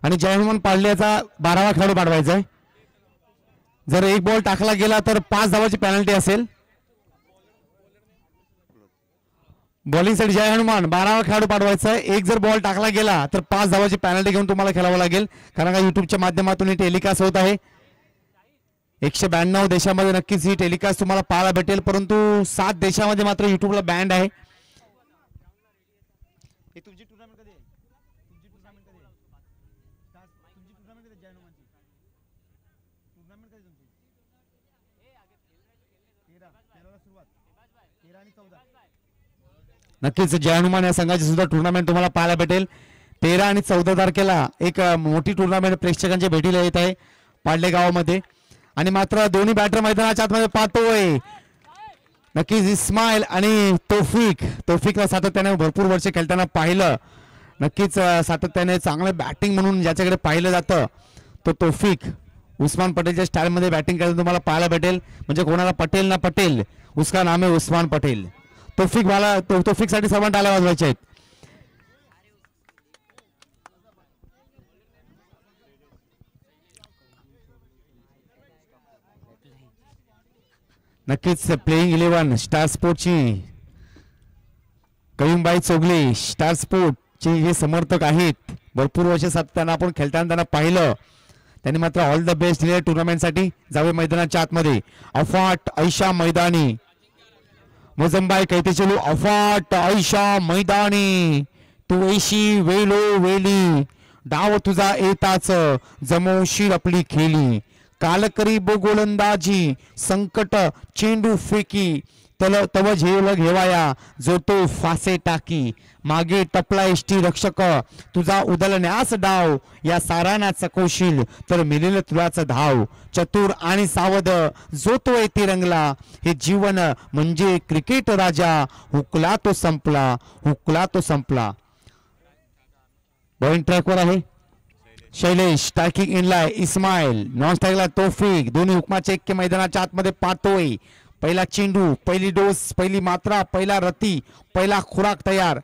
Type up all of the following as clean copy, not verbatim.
आणि जय हनुमान पाडल्याचा 12वा खेळाडू पाडवायचा आहे. जर एक बॉल टाकला गेला तर 5 धावाची पेनल्टी असेल. बॉलिंग साठी जय हनुमान 12वा खेळाडू पाठवायचा आहे. एक जर बॉल टाकला गेला तर 5 धावाची पेनल्टी घेऊन तुम्हाला खेळावं लागेल, कारण का युट्यूबच्या माध्यमातून ही टेलिकास्ट होत आहे. 192 देशामध्ये नक्कीच ही टेलिकास्ट तुम्हाला पाहायला भेटेल, परंतु 7 देशामध्ये मात्र युट्यूबला बँड आहे. तुमची टुर्नामेंट कधी आहे? तुमची टुर्नामेंट कधी आहे? तुमची टुर्नामेंट कधी जय हनुमानची टुर्नामेंट कधी तुमची? 13 सुरुवात, 13 आणि 14. नक्कीच जय हनुमान या संघाची सुद्धा टुर्नामेंट तुम्हाला पाहायला भेटेल. 13 आणि 14 तारखेला एक मोठी टुर्नामेंट प्रेक्षकांच्या भेटीला येत आहे पाडले गावामध्ये. आणि मात्र दोन्ही बॅटर मैदानाच्या आतमध्ये पाहतोय. नक्कीच इस्माईल आणि तौफिकला सातत्याने भरपूर वर्ष खेळताना पाहिलं. नक्कीच सातत्याने चांगले बॅटिंग म्हणून ज्याच्याकडे पाहिलं जातं तो तौफिक. उस्मान पटेलच्या स्टाईलमध्ये बॅटिंग करताना तुम्हाला पाहायला भेटेल. म्हणजे कोणाला पटेल ना पटेल, उसका नाम है उस्मान पटेल. तौफिकसाठी सर्वांना टाळ्या वाजवायच्या आहेत. नक्कीच प्लेइंग 11 स्टार स्पोर्टची कविमबाई चोगले स्टार स्पोर्टचे हे समर्थक आहेत. भरपूर वर्ष सातत्यानं आपण खेळताना त्यांना पाहिलं. त्यांनी मात्र ऑल द बेस्ट दिले टुर्नामेंटसाठी. जावे मैदानाच्या आतमध्ये अफाट ऐशा मैदानी मोजंबाई कैतेचलू अफाट ऐशा मैदानी तू ऐशी वेलो वेली डाव तुझा येताच जमवशील आपली खेळी कालकरी गोलंदाजी संकट चेंडू फेकी तव झेल घेवाया जो तो फासे टाकी मागे टपला एष्टी रक्षक तुझा उदलण्यास डाव या साराण्याच कोशील तर मिळेल तुलाच धाव चतुर आणि सावध जो तो येथे रंगला हे जीवन म्हणजे क्रिकेट राजा हुकला तो संपला. बॉलिंग ट्रॅकवर आहे शैलेश. स्ट्रायकिंग इनला इस्माईल, नॉन स्ट्राईकला तौफिक. दोन्ही हुकमाचे ऐक्य मैदानाच्या आतमध्ये पाहतोय. पहिला चेंडू, पहिली डोस, पहिली मात्रा, पहिला रती, पहिला खुराक तयार.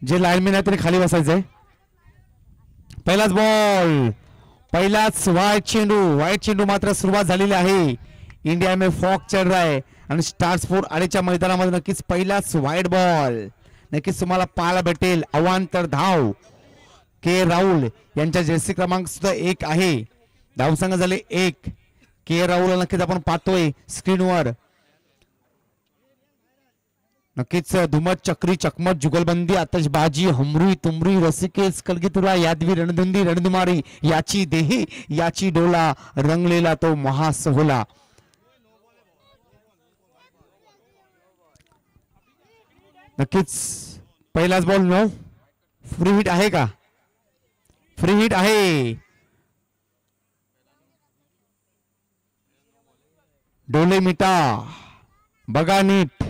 जे लाईनमॅन आहे तरी खाली बसायचंय. पहिलाच बॉल, पहिलाच वाईट चेंडू मात्र सुरुवात झालेली आहे. इंडिया में फॉक चल रहा है आणि स्टार स्पोर्ट आडीच्या मैदानामध्ये नक्कीच पहिलाच वाईट बॉल नक्कीच तुम्हाला पाहायला भेटेल. अवांतर धाव के राहुल यांच्या जर्सी क्रमांक सुद्धा 1 आहे. धावसंख्या झाले 1. के राहुल नक्कीच आपण पाहतोय स्क्रीनवर. नक्कीच धुमत चक्री चकमत जुगलबंदी आतषबाजी हमरुई तुमरुई रसिकेस कलगीतुरा यादवी रणधुंदी रणधुमारी याची देही याची डोला रंगलेला तो महासोहला. नक्कीच पहिलाच बॉल नो. फ्री हिट आहे का? फ्री हिट आहे. डोले मिटा बघा नीट.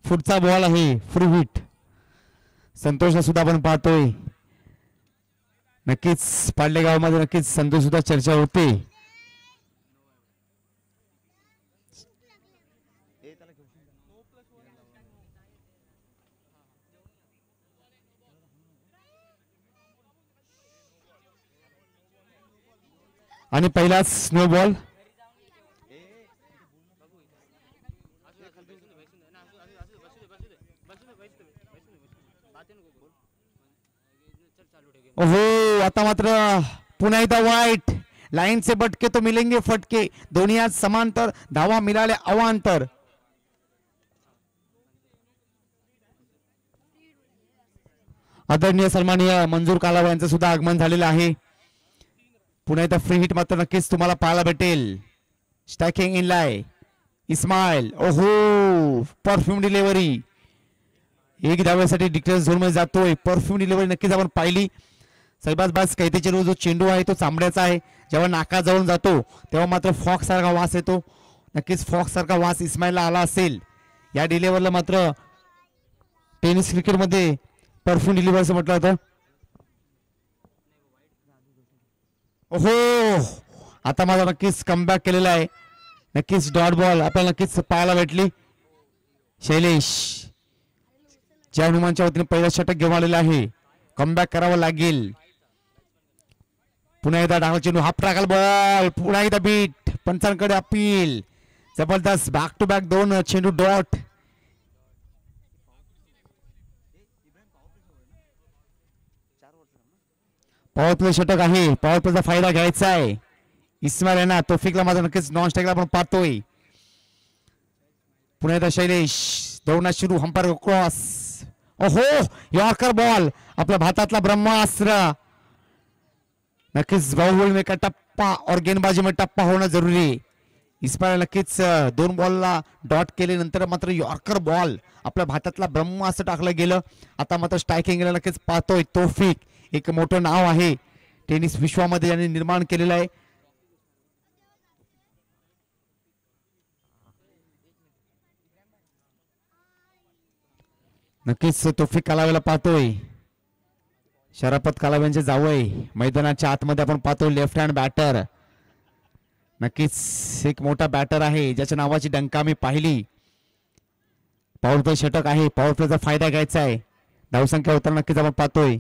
पुढचा बॉल आहे फ्री हिट. संतोषला सुद्धा आपण पाहतोय. नक्कीच पाडले गावामध्ये नक्कीच संतोष सुद्धा चर्चा होते. आणि पहिलाच स्नो बॉल. ओहो आता मात्र पुन्हा एकदा वाईट. लाइन से बटके तो मिलेंगे फटके. दोन्ही आज समांतर धावा मिळाल्या अवांतर. आदरणीय सन्माननीय मंजूर कालावा यांचं सुद्धा आगमन झालेलं आहे. पुन्हा एकदा फ्री हिट मात्र नक्कीच तुम्हाला पाहायला भेटेल. स्ट्रायकिंग इन लाय इस्माईल. ओहो परफ्यूम डिलिव्हरी. 1 धावेसाठी डिक्लेअर झोन मध्ये जातोय. परफ्यूम डिलिव्हरी नक्कीच आपण पाहिली. सैबाज कैतेचे जो चेंडू आहे तो चांबड्याचा आहे. जेव्हा नाकाजवळून जातो तेव्हा मात्र फॉक्स सारखा वास येतो. नक्कीच फॉक्स सारखा वास इस्माईलला आला असेल. या डिलिव्हरला मात्र टेनिस क्रिकेटमध्ये परफ्यूम डिलिव्हर असं म्हटलं होतं. ओहो आता माझा नक्कीच कमबॅक केलेला आहे. नक्कीच डॉट बॉल आपल्याला नक्कीच पाहायला भेटली. शैलेश जय हनुमानच्या वतीने पहिलं षटक घेऊन आलेलं आहे. कमबॅक करावं लागेल. पुन्हा एकदा डावा चेंडू हाफ ट्रॅकल बॉल पुन्हा एकदा बीट पंचांकडे अपील. जबरदस्त बॅक टू बॅक 2 चेंडू डॉट. पॉवर प्ले षटक आहे. पॉवर प्लेचा फायदा घ्यायचा आहे इस्माईल यांना. तौफिकला मात्र नक्कीच नॉन स्ट्राईकला आपण पाहतोय. पुन्हा एकदा शैलेश दौडण्यास सुरू. Hamper cross. ओहो यॉर्कर बॉल आपल्या भातातला ब्रह्मास्त्र. नक्कीच बाहुबली में का टप्पा और गेंदबाजी में टप्पा होणं जरुरी आहे. इस्माईल नक्कीच 2 बॉलला डॉट केले नंतर मात्र यॉर्कर बॉल आपल्या भातातला ब्रह्मास्त्र टाकलं गेलं. आता मात्र स्ट्रायकिंगला नक्कीच पाहतोय तौफिक. एक मोठं नाव आहे टेनिस विश्वामध्ये यांनी निर्माण केलेलं आहे. नक्कीच तौफिक कालावेला पाहतोय. शराफत कालाव्यांचे जावई मैदानाच्या आतमध्ये आपण पाहतोय. Left hand batter. नक्कीच एक मोठा बॅटर आहे ज्याच्या नावाची डंका मी पाहिली. पॉवर प्ले षटक आहे. पॉवर प्लेचा फायदा घ्यायचा आहे. धावसंख्या होताना नक्कीच आपण पाहतोय.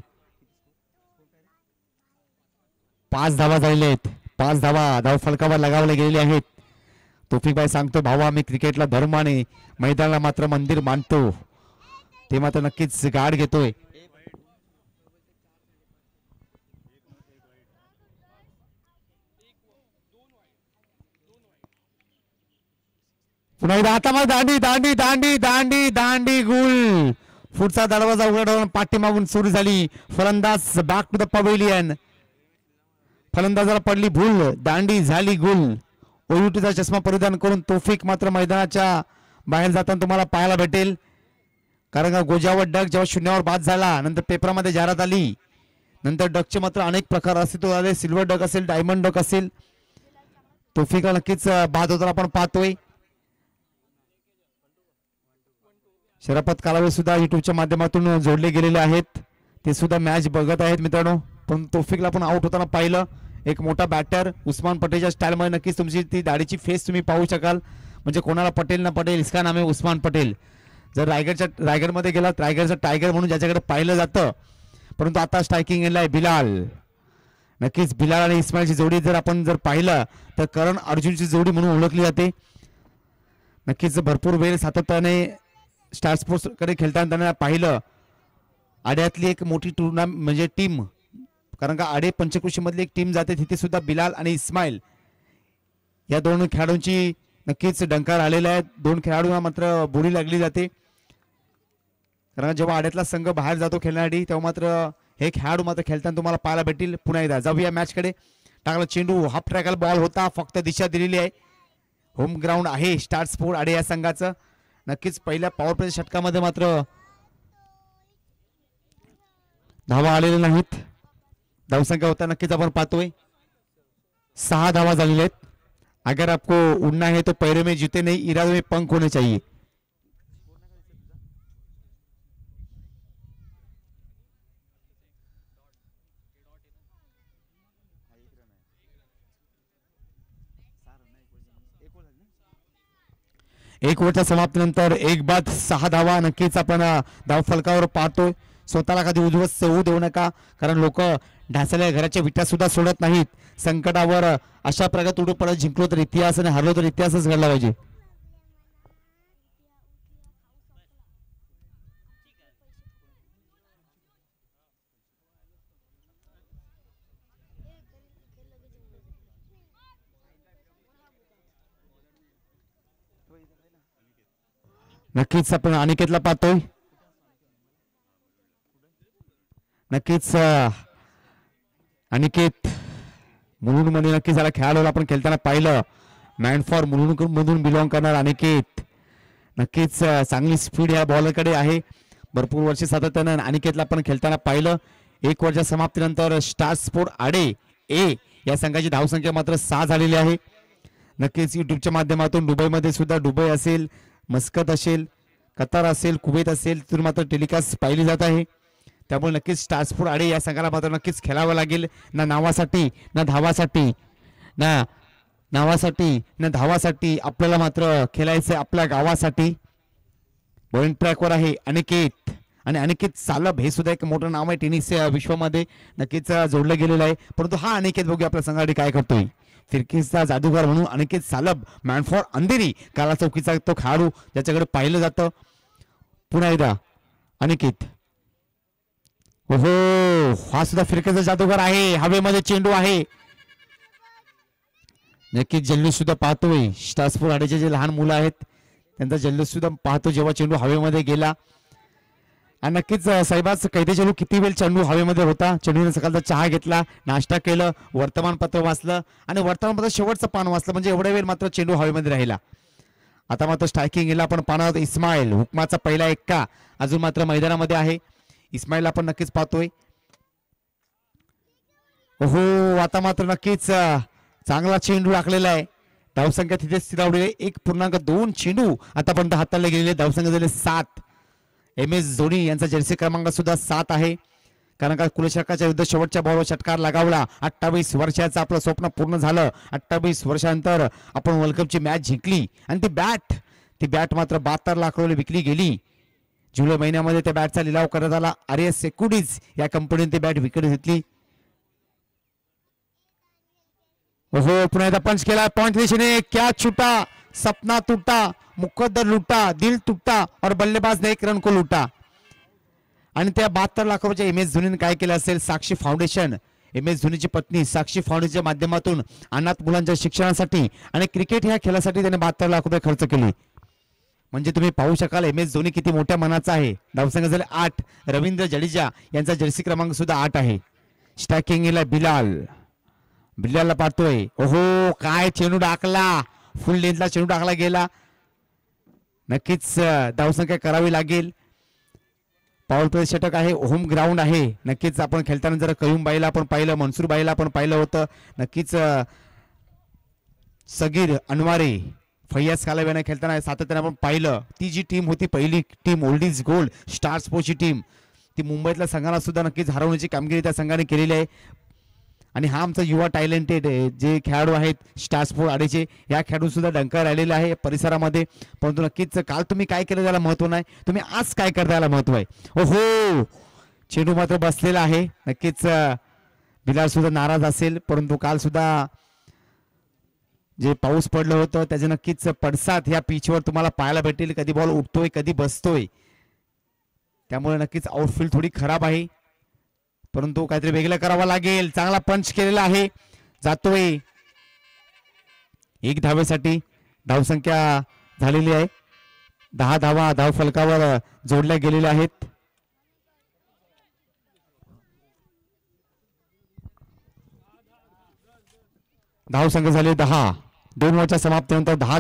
5 धावा झालेल्या आहेत. 5 धावा धाव फलकावर लगावले गेलेले आहेत. तौफिकभाई सांगतो भावा मी क्रिकेटला धर्माने मैदानाला मात्र मंदिर मानतो. ते मात्र नक्कीच गाड घेतोय. पुन्हा एकदा आता मग दांडी दांडी दांडी दांडी दांडी गुल. पुढचा दरवाजा उघडून पाठीमागून सुरू झाली. फलंदाज बॅक टू द पवेलियन. फलंदाजाला पडली भूल. दांडी झाली गुल. ओयुटीचा चष्मा परिधान करून तौफिक मात्र मैदानाच्या बाहेर जाताना तुम्हाला पाहायला भेटेल. कारण का गोजावर डक जेव्हा शून्यावर बाद झाला नंतर पेपरामध्ये जाहिरात आली. नंतर डकचे मात्र अनेक प्रकार अस्तित्वात आले. सिल्वर डक असेल डायमंड डक असेल. तौफिकला नक्कीच बाद होताना आपण पाहतोय. शराफत कालावे सुद्धा युट्यूबच्या माध्यमातून जोडले गेलेले आहेत. ते सुद्धा मॅच बघत आहेत मित्रांनो. पण तौफिकला पण आउट होताना पाहिलं. एक मोठा बॅटर उस्मान पटेलच्या स्टाईलमध्ये नक्कीच तुमची ती दाढीची फेस तुम्ही पाहू शकाल. म्हणजे कोणाला पटेल ना पटेल इसका नाम आहे उस्मान पटेल. जर रायगडमध्ये गेलात रायगडचा टायगर म्हणून ज्याच्याकडे पाहिलं जातं. परंतु आता स्ट्रायकिंग आहे बिलाल. नक्कीच बिलाल आणि इस्माईलची जोडी जर आपण जर पाहिलं तर करण अर्जुनची जोडी म्हणून ओळखली जाते. नक्कीच भरपूर वेळ सातत्याने स्टार स्पोर्ट्स कडे खेळताना त्यांना पाहिलं. आड्यातली एक मोठी टुर्नामेंट म्हणजे टीम. कारण का आडे पंचकृषी मधली एक टीम जाते. तिथे सुद्धा बिलाल आणि इस्माईल या 2 खेळाडूंची नक्कीच डंकार आलेला आहे. 2 खेळाडूंना मात्र बोली लागली जाते. कारण जेव्हा आड्यातला संघ बाहेर जातो खेळण्यासाठी तेव्हा मात्र हे खेळाडू मात्र खेळताना तुम्हाला पाहायला भेटतील. पुन्हा एकदा जाऊया मॅच कडे. टाकला चेंडू हाफ ट्रॅकल बॉल होता. फक्त दिशा दिलेली आहे. होम ग्राउंड आहे स्टार स्पोर्ट आडे या संघाचं. नक्कीच पहिल्या पॉवर प्ले षटकामध्ये मात्र धावा आलेल्या नाहीत. धावसंख्या होता नक्कीच आपण पाहतोय 6 धावा झालेल्या आहेत. अगर आपको उड़ना है तो पैरों में जूते नहीं इरादों में पंख होने चाहिए. एक ओव्हरच्या समाप्तीनंतर एक बाद 6 धावा नक्कीच आपण धाव फलकावर पाहतोय. स्वतःला कधी उद्ध्वस्त होऊ देऊ नका. कारण लोक ढासळलेल्या घराच्या विटा सुद्धा सोडत नाहीत. संकटावर अशा प्रकारे उडू पडत जिंकलो तर इतिहास आणि हरलो तर इतिहासच घडला पाहिजे. नक्कीच आपण अनिकेतला पाहतोय. नक्कीच अनिकेत मुलुंड मध्ये नक्कीच त्याला खेळाडूला आपण खेळताना पाहिलं. मॅन फॉर मुलुंड मधून बिलॉंग करणार अनिकेत. नक्कीच चांगली स्पीड या बॉलरकडे आहे. भरपूर वर्षे सातत्यानं अनिकेतला आपण खेळताना पाहिलं. 1 ओव्हरच्या समाप्तीनंतर स्टार स्पोर्ट आडे ए या संघाची धावसंख्या मात्र 6 झालेली आहे. नक्कीच युट्यूबच्या माध्यमातून दुबईमध्ये सुद्धा दुबई असेल मस्कत असेल कतार असेल कुवेत असेल तिथून मात्र टेलिकास्ट पाहिली जात आहे. त्यामुळे नक्कीच स्टार स्पोर्ट आडे या संघाला मात्र नक्कीच खेळावं लागेल. ना नावासाठी ना धावासाठी ना धावासाठी आपल्याला मात्र खेळायचं आपल्या गावासाठी. बॉलिंग ट्रॅकवर आहे अनिकेत. आणि अनिकेत सालब हे सुद्धा एक मोठं नाव आहे टेनिस विश्वामध्ये, नक्कीच जोडलं गेलेलं आहे. परंतु हा अनिकेत बघूया आपल्या संघासाठी काय करतोय. फिरकीचा जादूगार म्हणून अनिकेत सालब, मॅन फॉर अंधेरी, काला चौकीचा तो खेळाडू ज्याच्याकडे पाहिलं जातं. पुन्हा एकदा अनिकेत, हो हा सुद्धा फिरकीचा जादूगार आहे. हवेमध्ये चेंडू आहे. नक्कीच जल्लोष सुद्धा पाहतोय. स्टार्सपूर आडेचे जे लहान मुलं आहेत त्यांचा जल्लोष सुद्धा पाहतो जेव्हा चेंडू हवेमध्ये गेला. आणि नक्कीच साहेबाच कैदे चेंडू किती वेळ चेंडू हवेमध्ये होता. चेंडूने सकाळचा चहा घेतला, नाश्ता केलं, वर्तमानपत्र वाचलं आणि वर्तमानपत्र शेवटचं पान वाचलं, म्हणजे एवढ्या वेळ मात्र चेंडू हवेमध्ये राहिला. आता मात्र स्ट्रायकिंग गेला आपण पाहणार इस्माईल, हुकमाचा पहिला एक्का अजून मात्र मैदानामध्ये आहे. इस्माईलला आपण नक्कीच पाहतोय. हो आता मात्र नक्कीच चांगला चेंडू टाकलेला आहे. धावसंख्या तिथे स्थिरावलेली 1.2 चेंडू आतापर्यंत हाताळले गेलेले. धावसंख्या झाले 7. MS धोनी यांचा जर्सी क्रमांक सुद्धा 7 आहे. कारण का कुलशेखरच्या विरुद्ध शेवटच्या बॉलवर षटकार लगावला. 28 वर्षाचं आपलं स्वप्न पूर्ण झालं. 28 वर्षांतर आपण वर्ल्ड कपची मॅच जिंकली आणि ती बॅट मात्र 72 लाख रुपये विकली गेली. जुलै महिन्यामध्ये त्या बॅटचा लिलाव करण्यात आला. RS सेक्युरिटीज या कंपनीने ती बॅट विकत घेतली. हो पुन्हा एकदा पंच केला. पॉइंट दिशेने क्या छुटा, सपना टूटा, मुकद्दर लुटा, दिल टूटा और बल्लेबाज ने 1 रन को लुटा. आणि त्या 72 लाख रुपयाच्या MS धोनीने काय केलं असेल. साक्षी फाउंडेशन, MS धोनीची पत्नी साक्षी फाउंडेशनच्या माध्यमातून अनाथ मुलांच्या शिक्षणासाठी आणि क्रिकेट ह्या खेळासाठी त्याने 72 लाख रुपये खर्च केले. म्हणजे तुम्ही पाहू शकाल MS धोनी किती मोठ्या मनाचा आहे. धावसंख्या झाले 8. रवींद्र जडेजा यांचा जर्सी क्रमांक सुद्धा 8 आहे. स्ट्रायकिंगला बिलालला पाहतोय. ओहो काय चेंडू टाकला, फुल लेंथला चेंडू टाकला गेला. नक्कीच धावसंख्या करावी लागेल. पॉवर प्ले षटक आहे, होम ग्राउंड आहे. नक्कीच आपण खेळताना जर कयूम बाईला आपण पाहिलं, मनसूर बाईला आपण पाहिलं होतं. नक्कीच सगीर अनवारे, फैयाज कालव यांना खेळताना सातत्याने आपण पाहिलं. ती जी टीम होती पहिली team old is gold star स्पोर्ट्सची टीम, ती मुंबईतल्या संघाला सुद्धा नक्कीच हरवण्याची कामगिरी त्या संघाने केलेली आहे. आणि हा आमचा युवा टॅलेंटेड जे खेळाडू आहेत स्टार स्पोर्ट आडेचे, या खेळाडू सुद्धा डंका राहिलेला आहे परिसरामध्ये. परंतु नक्कीच काल तुम्ही काय केलं त्याला महत्व नाही, तुम्ही आज काय करता याला महत्व आहे. ओहो चेंडू मात्र बसलेला आहे. नक्कीच बिलाल सुद्धा नाराज असेल. परंतु काल सुद्धा जे पाऊस पडलं होतं त्याचे नक्कीच पडसाद या पिचवर तुम्हाला पाहायला भेटेल. कधी बॉल उठतोय कधी बसतोय, त्यामुळे नक्कीच आउटफील्ड थोडी खराब आहे. परंतु काहीतरी वेगळं करावं लागेल. चांगला पंच केलेला आहे, जातोय 1 धावेसाठी. धावसंख्या झालेली आहे 10 धावा धाव फलकावर जोडल्या गेलेल्या आहेत. धावसंख्या झाली 10. 2 ओव्हरच्या समाप्तीनंतर 10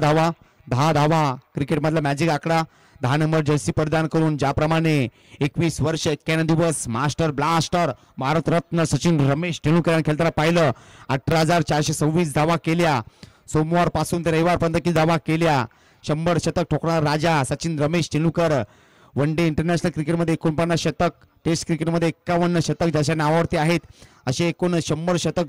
धावा क्रिकेट मधला मॅजिक आकडा. 10 नंबर जर्सी परिधान करून ज्याप्रमाणे 21 वर्ष 91 दिवस मास्टर ब्लास्टर भारतरत्न सचिन रमेश तेंडुलकर खेळताना पाहिलं. 18,426 धावा केल्या. सोमवार पासून ते रविवार पर्यंत किती धावा केल्या. 100 शतक ठोकणारा राजा Sachin Ramesh Tendulkar. One day international क्रिकेटमध्ये 49 शतक, टेस्ट क्रिकेटमध्ये 51 शतक ज्याच्या नावावरती आहेत, असे एकूण 100 शतक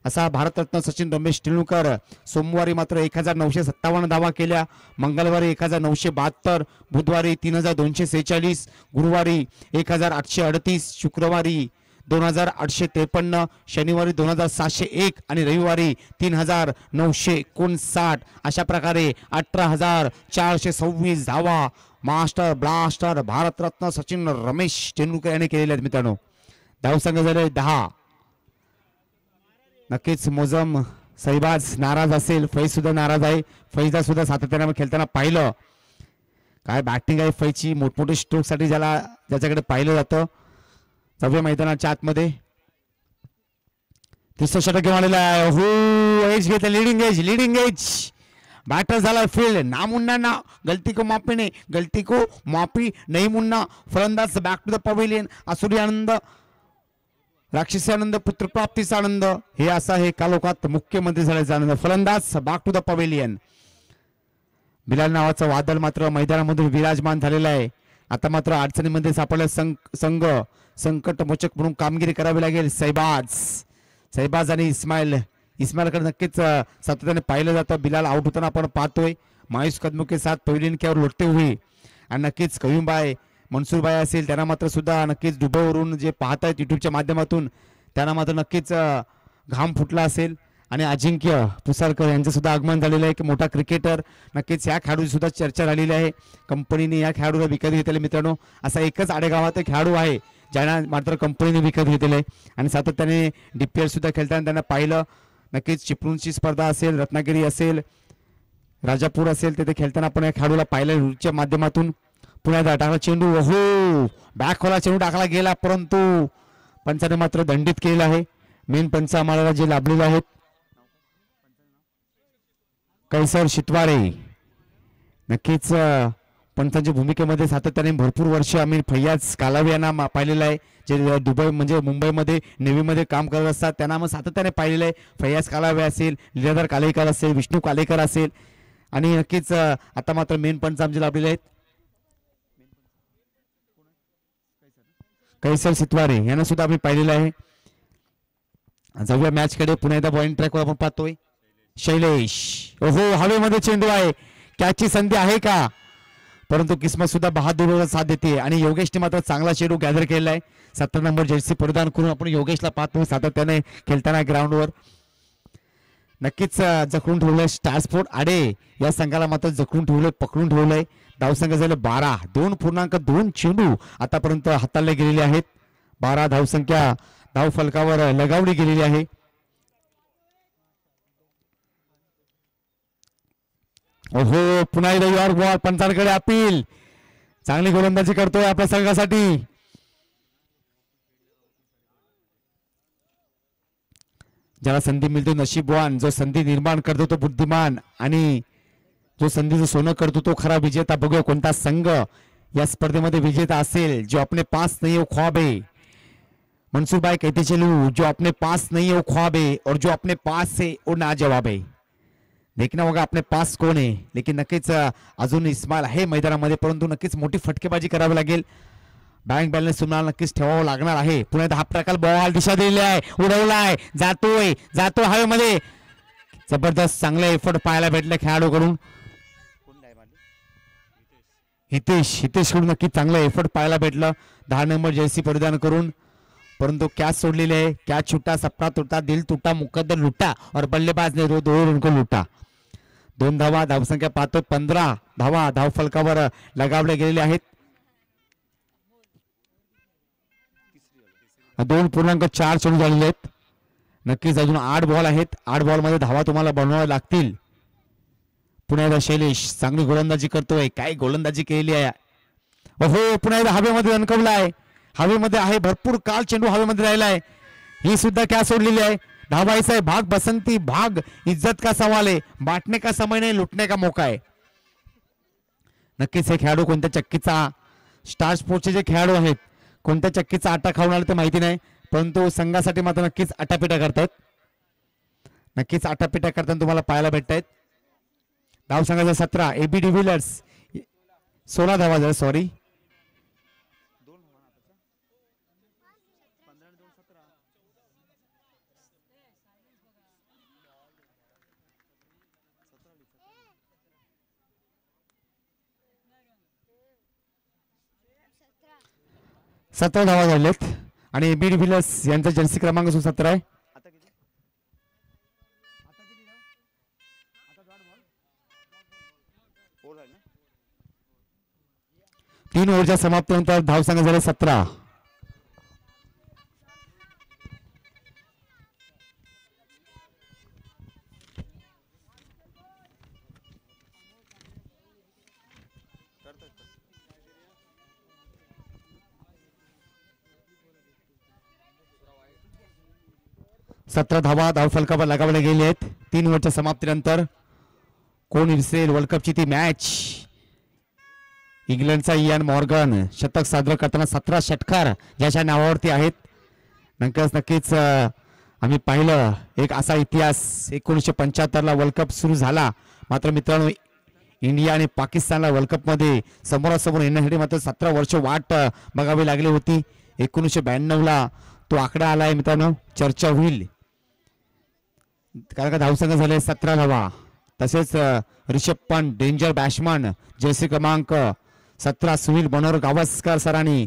असा भारतरत्न सचिन रमेश तेंडुलकर. सोमवारी मात्र 1957 धावा केल्या, मंगळवारी 1972, बुधवारी 3246, गुरुवारी 1838, शुक्रवारी 2853, शनिवारी 2701 आणि रविवारी 3959. अशा प्रकारे 18,426 धावा मास्टर ब्लास्टर भारतरत्न सचिन रमेश तेंडुलकर यांनी केलेल्या आहेत. मित्रांनो धावसंख्या झाले 10. नक्कीच मोजम सैबाज नाराज असेल, फैज सुद्धा नाराज आहे. फैजला सुद्धा सातत्याने खेळताना पाहिलं. काय बॅटिंग आहे फैजची, मोठमोठे स्ट्रोक साठी ज्याच्याकडे पाहिलं जातं. 4व्या मैदानाच्या आतमध्ये 300 षटक घेऊन आलेला आहे. हो एज घेतलं, लिडिंग एज बैटर झाला फील्ड. ना मुन्ना ना, गलती को माफी नहीं मुन्ना. फलंदाज बॅक टू द पवेलियन. असुरी आनंद, राक्षसी आनंद, पुत्रप्राप्तीचा आनंद, हे असा हे कालोखात मुख्यमंत्री झाल्याचा आनंद. फलंदाज back to the pavilion. Bilal नावाचं वादळ मात्र मैदानामधून विराजमान झालेलं आहे. आता मात्र अडचणीमध्ये सापडल्या संघ संकटमोचक म्हणून कामगिरी करावी लागेल. सैबाज आणि इस्माईलकडे नक्कीच सातत्याने पाहिलं जातं. बिलाल आउट होताना आपण पाहतोय. मायूस कदमों के साथ पवेलियन की ओर लौटते हुए. आणि नक्कीच कयूमबाई मनसूरबाई असेल त्यांना मात्र सुद्धा नक्कीच दुबईवरून जे पाहत आहेत युट्यूबच्या माध्यमातून त्यांना मात्र नक्कीच घाम फुटला असेल. आणि अजिंक्य पुसारकर यांचं सुद्धा आगमन झालेलं आहे की मोठा क्रिकेटर. नक्कीच या खेळाडूची सुद्धा चर्चा झालेली आहे. कंपनीने या खेळाडूला विकत घेतलेले मित्रांनो. असा एकच आडेगावात खेळाडू आहे ज्यांना मात्र कंपनीने विकत घेतलेलं आहे आणि सातत्याने DPL सुद्धा खेळताना त्यांना पाहिलं. नक्कीच चिपळूणची स्पर्धा असेल, रत्नागिरी असेल, राजापूर असेल, तिथे खेळताना आपण या खेळाडूला पाहिलं न्यूजच्या माध्यमातून. पुन्हा टाकला चेंडू, हो बॅक खोला चेंडू टाकला गेला परंतु पंचाने मात्र दंडित केलेलं आहे. मेन पंच आम्हाला जे लाभलेले आहेत कैसर शितवारे. नक्कीच पंचांच्या भूमिकेमध्ये सातत्याने भरपूर वर्ष आम्ही फैयाज कालावे यांना पाहिलेलं आहे जे दुबई म्हणजे मुंबईमध्ये नेव्हीमध्ये काम करत असतात. त्यांना मग सातत्याने पाहिलेलं आहे. फैयाज कालावे असेल, लीलाधर कालेकर असेल, विष्णू कालेकर असेल आणि नक्कीच आता मात्र मेन पंच आमचे लाभलेले आहेत कैसर शितवारे यांना सुद्धा आम्ही पाहिलेलं आहे. जाऊया मॅचकडे. पुन्हा एकदा पॉइंट ट्रॅकवर आपण पाहतोय शैलेश, ओहो हवेमध्ये चेंडू आहे, कॅचची संधी आहे का परंतु किस्मत सुद्धा बहादूर साथ देते आणि योगेशने मात्र चांगला चेंडू गॅदर केलेला आहे. 17 नंबर जर्सी परिधान करून आपण योगेशला पाहतो सातत्याने खेळताना ग्राउंडवर. नक्कीच जखडून ठेवलंय स्टार स्पोर्ट आडे या संघाला मात्र जखडून ठेवलंय, पकडून ठेवलंय. धावसंख्या झाले 12, 2.2 चेंडू आतापर्यंत हाताळले गेलेले आहेत. 12 धावसंख्या धाव फलकावर लगावली गेलेली आहे. ओहो पुन्हा एकदा यॉर्क बॉल, पंचांकडे अपील. चांगली गोलंदाजी करतोय आपल्या संघासाठी. ज्याला संधी मिळते नशीबवान, जो संधी निर्माण करतो तो बुद्धिमान आणि जो संधीचं सोनं करतो तो खरा विजेता. बघूया कोणता संघ या स्पर्धेमध्ये विजेता असेल. जो अपने पास नहीं है वो ख्वाब है, मनसूर भाई कहते चलू, जो अपने पास नहीं है वो ख्वाब है और जो अपने पास है वो नाजवाब है. देखना होगा अपने पास कोण आहे. लेकिन नक्कीच अजून इस्माईल आहे मैदानामध्ये परंतु नक्कीच मोठी फटकेबाजी करावी लागेल. बँक बॅलन्स तुम्हाला नक्कीच ठेवावं लागणार आहे. पुन्हा हा प्रकार बॉल दिशा दिलेली आहे, उडवलाय, जातोय हवेमध्ये. जबरदस्त चांगले एफर्ट पाहायला भेटले खेळाडूकडून. हितेश कडून नक्की चांगलं एफर्ट पाहायला भेटलं 10 नंबर जर्सी परिधान करून. परंतु कॅच सोडलेली आहे. कॅच छुटा, सपना टूटा, दिल टूटा, मुकद्दर लुटा और बल्लेबाज ने 2 रन लुटा. 2 धावा, धावसंख्या पाहतो 15 धावा धाव फलकावर लगावले गेलेले आहेत. 2.4 चेंडू झालेले आहेत. नक्कीच अजून 8 बॉल आहेत. 8 बॉल मध्ये धावा तुम्हाला बनवाव्या लागतील. पुन्हा एकदा शैलेश चांगली गोलंदाजी करतोय. काय गोलंदाजी केलेली आहे. हो पुन्हा एकदा हवेमध्ये अडकवलाय. हवेमध्ये आहे भरपूर काल चेंडू हवेमध्ये राहिला आहे. ही सुद्धा कॅच सोडलेली आहे. धावायचा आहे भाग बसंती, भाग इज्जत का सवाल है, बांटने का समय नहीं लुटने का मौका है. नक्कीच हे खेळाडू कोणत्या चक्कीचा, स्टार स्पोर्ट्सचे जे खेळाडू आहेत कोणत्या चक्कीचा आटा खाऊन आले ते माहिती नाही परंतु संघासाठी मात्र नक्कीच आटापिटा करतायत. नक्कीच आटापिटा करताना तुम्हाला पाहायला भेटतायत. धाव संघाचा 17 AB डिव्हिलियर्स 16 धावा झाल्या. सॉरी 17 धावा झालेत आणि AB डिव्हिलियर्स यांचा जर्सी क्रमांक 17 आहे. 3 ओव्हरच्या समाप्तीनंतर धावसंख्या झाले 17. धावा धाव फलकावर लगावले गेले आहेत. 3 ओव्हरच्या समाप्तीनंतर कोण विसरेल वर्ल्ड कपची ती मॅच. इंग्लंडचा इयान मॉर्गन शतक साजरा करताना 17 षटकार ज्याच्या नावावरती आहेत. नक्कीच आम्ही पाहिलं एक असा इतिहास. 1975 ला वर्ल्ड कप सुरू झाला मात्र मित्रांनो इंडिया आणि पाकिस्तानला वर्ल्ड कप मध्ये समोरासमोर येण्यासाठी मात्र 17 वर्ष वाट बघावी लागली होती. 1992 ला तो आकडा आलाय मित्रांनो. चर्चा होईल कारण का धावसंख्या झाले 17 धावा. तसेच Rishabh Pant danger batsman Jersey क्रमांक 17 सुनील बनोर गावस्कर सरांनी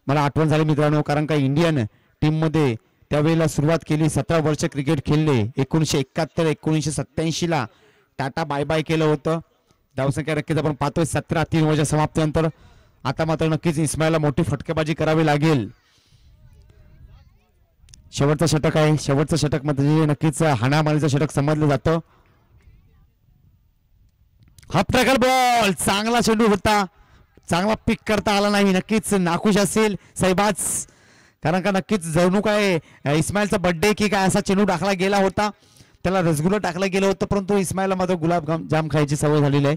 मला आठवण झाली मित्रांनो, कारण का इंडियन टीम मध्ये त्यावेळेला सुरुवात केली. 17 वर्ष क्रिकेट खेळले. 1971 1987 ला टाटा बाय बाय केलं होतं. धावसंख्या नक्कीच आपण पाहतोय 17 3 वर्ष समाप्तीनंतर. आता मात्र नक्कीच इस्माईलला मोठी फटकेबाजी करावी लागेल. शेवटचं षटक आहे. शेवटचं षटक म्हणजे नक्कीच हाणामारीचं षटक समजलं जातं. हाफ ट्रॅकल बॉल, चांगला चेंडू होता, चांगला पिक करता आला नाही. नक्कीच नाखुश असेल सैबाज, कारण का नक्कीच जणू काय इस्माईलचा बर्थडे की काय असा चेंडू टाकला गेला होता. त्याला रसगुल्ला टाकलं गेलं होतं, परंतु इस्माईलला मात्र गुलाबजाम खायची सवय झालेली आहे.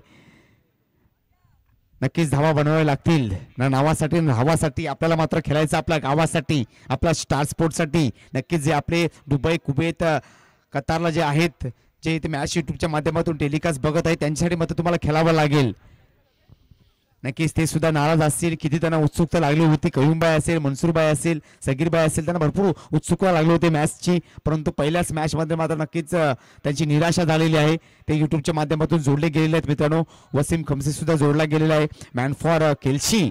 नक्कीच धावा बनवावे लागतील ना नावासाठी ना हवासाठी. आपल्याला मात्र खेळायचं आपल्या गावासाठी, आपल्या स्टार स्पोर्ट्ससाठी. नक्कीच जे आपले दुबई कुवेत कतारला जे आहेत, जे इथे मॅच युट्यूबच्या माध्यमातून टेलिकास्ट बघत आहे, त्यांच्यासाठी मात्र तुम्हाला खेळावं लागेल. नक्कीच ते सुद्धा नाराज असतील. किती त्यांना उत्सुकता लागली होती. कयूमबाई असेल, मनसूरबाई असेल, सगीरबाई असेल, त्यांना भरपूर उत्सुकता लागली होती मॅचची, परंतु पहिल्याच मॅच मध्ये मात्र नक्कीच त्यांची निराशा झालेली आहे. ते युट्यूबच्या माध्यमातून जोडले गेलेले आहेत मित्रांनो. वसीम खमसे सुद्धा जोडला गेलेला आहे. मॅन फॉर केल्शी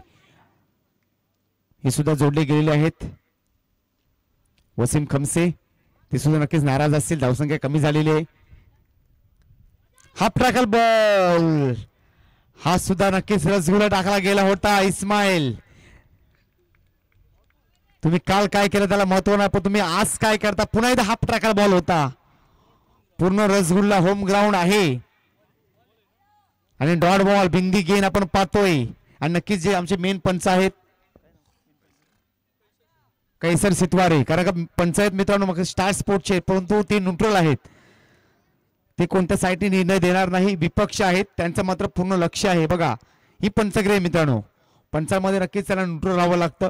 हे सुद्धा जोडले गेलेले आहेत. वसीम खमसे ते सुद्धा नक्कीच नाराज असतील. धावसंख्या कमी झालेली आहे. हाफ ट्रॅकल बॉल, हा सुद्धा नक्कीच रसगुल्ला टाकला गेला होता. इस्माईल, तुम्ही काल काय केलं त्याला महत्व नाही, पण तुम्ही आज काय करता. पुन्हा एकदा हाफ ट्रॅकल बॉल होता. पूर्ण रसगुल्ला होम ग्राउंड आहे आणि डॉट बॉल बिंदी गेन आपण पाहतोय. आणि नक्कीच जे आमचे मेन पंच आहेत कैसर सितवारे, कारण का पंचायत मित्रांनो मग स्टार स्पोर्टचे, परंतु ते न्यूट्रल आहेत. ते कोणत्या साईडने निर्णय देणार नाही. विपक्ष आहेत, त्यांचं मात्र पूर्ण लक्ष आहे. बघा ही पंचग्रह मित्रांनो, पंचामध्ये नक्कीच त्याला न्यूट्रल राहावं लागतं.